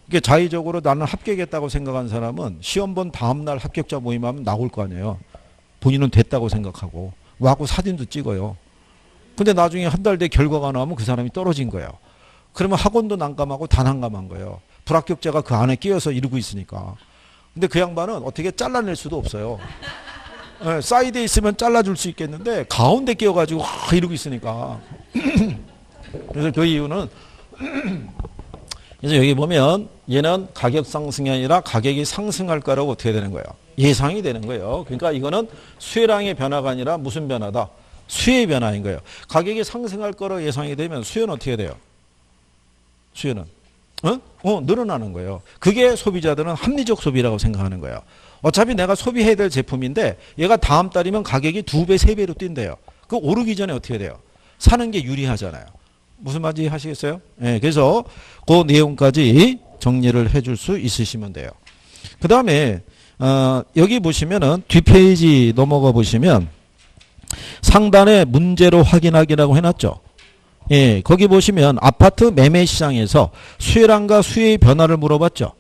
이게 자의적으로 나는 합격했다고 생각한 사람은 시험 본 다음날 합격자 모임하면 나올 거 아니에요. 본인은 됐다고 생각하고 와고 사진도 찍어요. 근데 나중에 한 달 뒤에 결과가 나오면 그 사람이 떨어진 거예요. 그러면 학원도 난감하고 다 난감한 거예요. 불합격자가 그 안에 끼어서 이러고 있으니까. 근데 그 양반은 어떻게 잘라낼 수도 없어요. 네, 사이드에 있으면 잘라줄 수 있겠는데 가운데 끼어가지고 이러고 있으니까. 그래서 그 이유는 그래서 여기 보면 얘는 가격 상승이 아니라 가격이 상승할 거라고 어떻게 되는 거예요? 예상이 되는 거예요. 그러니까 이거는 수요량의 변화가 아니라 무슨 변화다? 수요의 변화인 거예요. 가격이 상승할 거라고 예상이 되면 수요는 어떻게 돼요? 수요는 늘어나는 거예요. 그게 소비자들은 합리적 소비라고 생각하는 거예요. 어차피 내가 소비해야 될 제품인데 얘가 다음 달이면 가격이 2배, 3배로 뛴대요. 그 오르기 전에 어떻게 돼요? 사는 게 유리하잖아요. 무슨 말인지 하시겠어요? 네, 그래서 그 내용까지 정리를 해줄 수 있으시면 돼요. 그 다음에 여기 보시면은 뒷페이지 넘어가 보시면 상단에 문제로 확인하기라고 해놨죠. 예, 거기 보시면 아파트 매매 시장에서 수요량과 수요의 변화를 물어봤죠.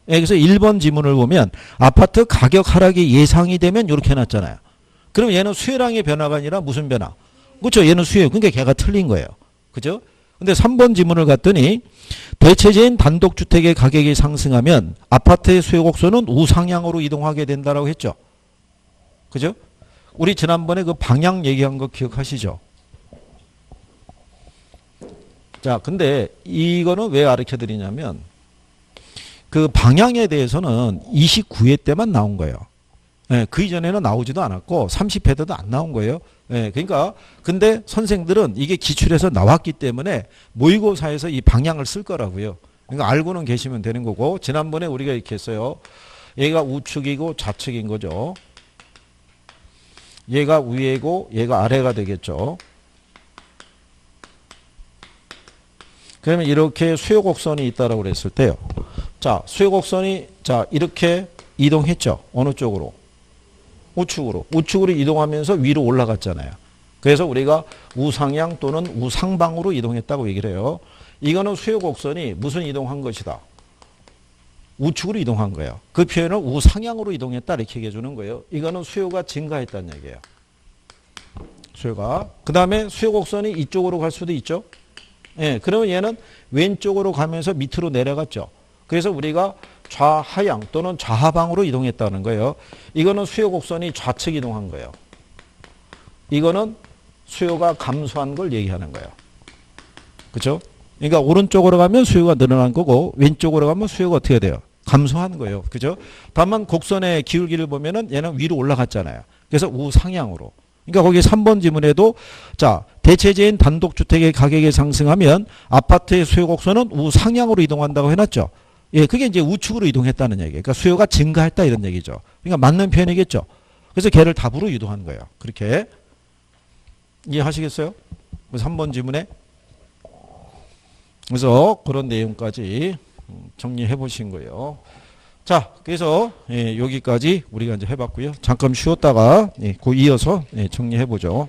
예, 그래서 1번 지문을 보면 아파트 가격 하락이 예상이 되면 이렇게 해놨잖아요. 그럼 얘는 수요량의 변화가 아니라 무슨 변화? 그렇죠. 얘는 수요. 그러니까 걔가 틀린 거예요. 그죠? 근데 3번 지문을 갔더니 대체제인 단독주택의 가격이 상승하면 아파트의 수요 곡선은 우상향으로 이동하게 된다라고 했죠. 그죠? 우리 지난번에 그 방향 얘기한 거 기억하시죠? 자, 근데 이거는 왜 가르쳐 드리냐면 그 방향에 대해서는 29회 때만 나온 거예요. 예, 그 이전에는 나오지도 않았고 30회 때도 안 나온 거예요. 예, 그러니까 근데 선생들은 이게 기출에서 나왔기 때문에 모의고사에서 이 방향을 쓸 거라고요. 그러니까 알고는 계시면 되는 거고 지난번에 우리가 이렇게 했어요. 얘가 우측이고 좌측인 거죠. 얘가 위에고 얘가 아래가 되겠죠. 그러면 이렇게 수요 곡선이 있다라고 그랬을 때요. 자, 수요 곡선이 자, 이렇게 이동했죠. 어느 쪽으로? 우측으로. 우측으로 이동하면서 위로 올라갔잖아요. 그래서 우리가 우상향 또는 우상방으로 이동했다고 얘기를 해요. 이거는 수요 곡선이 무슨 이동한 것이다? 우측으로 이동한 거예요. 그 표현을 우상향으로 이동했다 이렇게 얘기해 주는 거예요. 이거는 수요가 증가했다는 얘기예요. 수요가. 그 다음에 수요 곡선이 이쪽으로 갈 수도 있죠. 예, 그러면 얘는 왼쪽으로 가면서 밑으로 내려갔죠. 그래서 우리가 좌하향 또는 좌하방으로 이동했다는 거예요. 이거는 수요 곡선이 좌측 이동한 거예요. 이거는 수요가 감소한 걸 얘기하는 거예요. 그렇죠? 그러니까 오른쪽으로 가면 수요가 늘어난 거고 왼쪽으로 가면 수요가 어떻게 돼요? 감소한 거예요. 그죠? 다만 곡선의 기울기를 보면은 얘는 위로 올라갔잖아요. 그래서 우상향으로. 그러니까 거기 3번 지문에도 자, 대체재인 단독주택의 가격이 상승하면 아파트의 수요 곡선은 우상향으로 이동한다고 해놨죠. 예, 그게 이제 우측으로 이동했다는 얘기예요. 그러니까 수요가 증가했다 이런 얘기죠. 그러니까 맞는 표현이겠죠. 그래서 걔를 답으로 유도한 거예요. 그렇게. 이해하시겠어요? 3번 지문에. 그래서 그런 내용까지 정리해 보신 거예요. 자, 그래서 여기까지 우리가 이제 해봤고요. 잠깐 쉬었다가 그 이어서 정리해 보죠.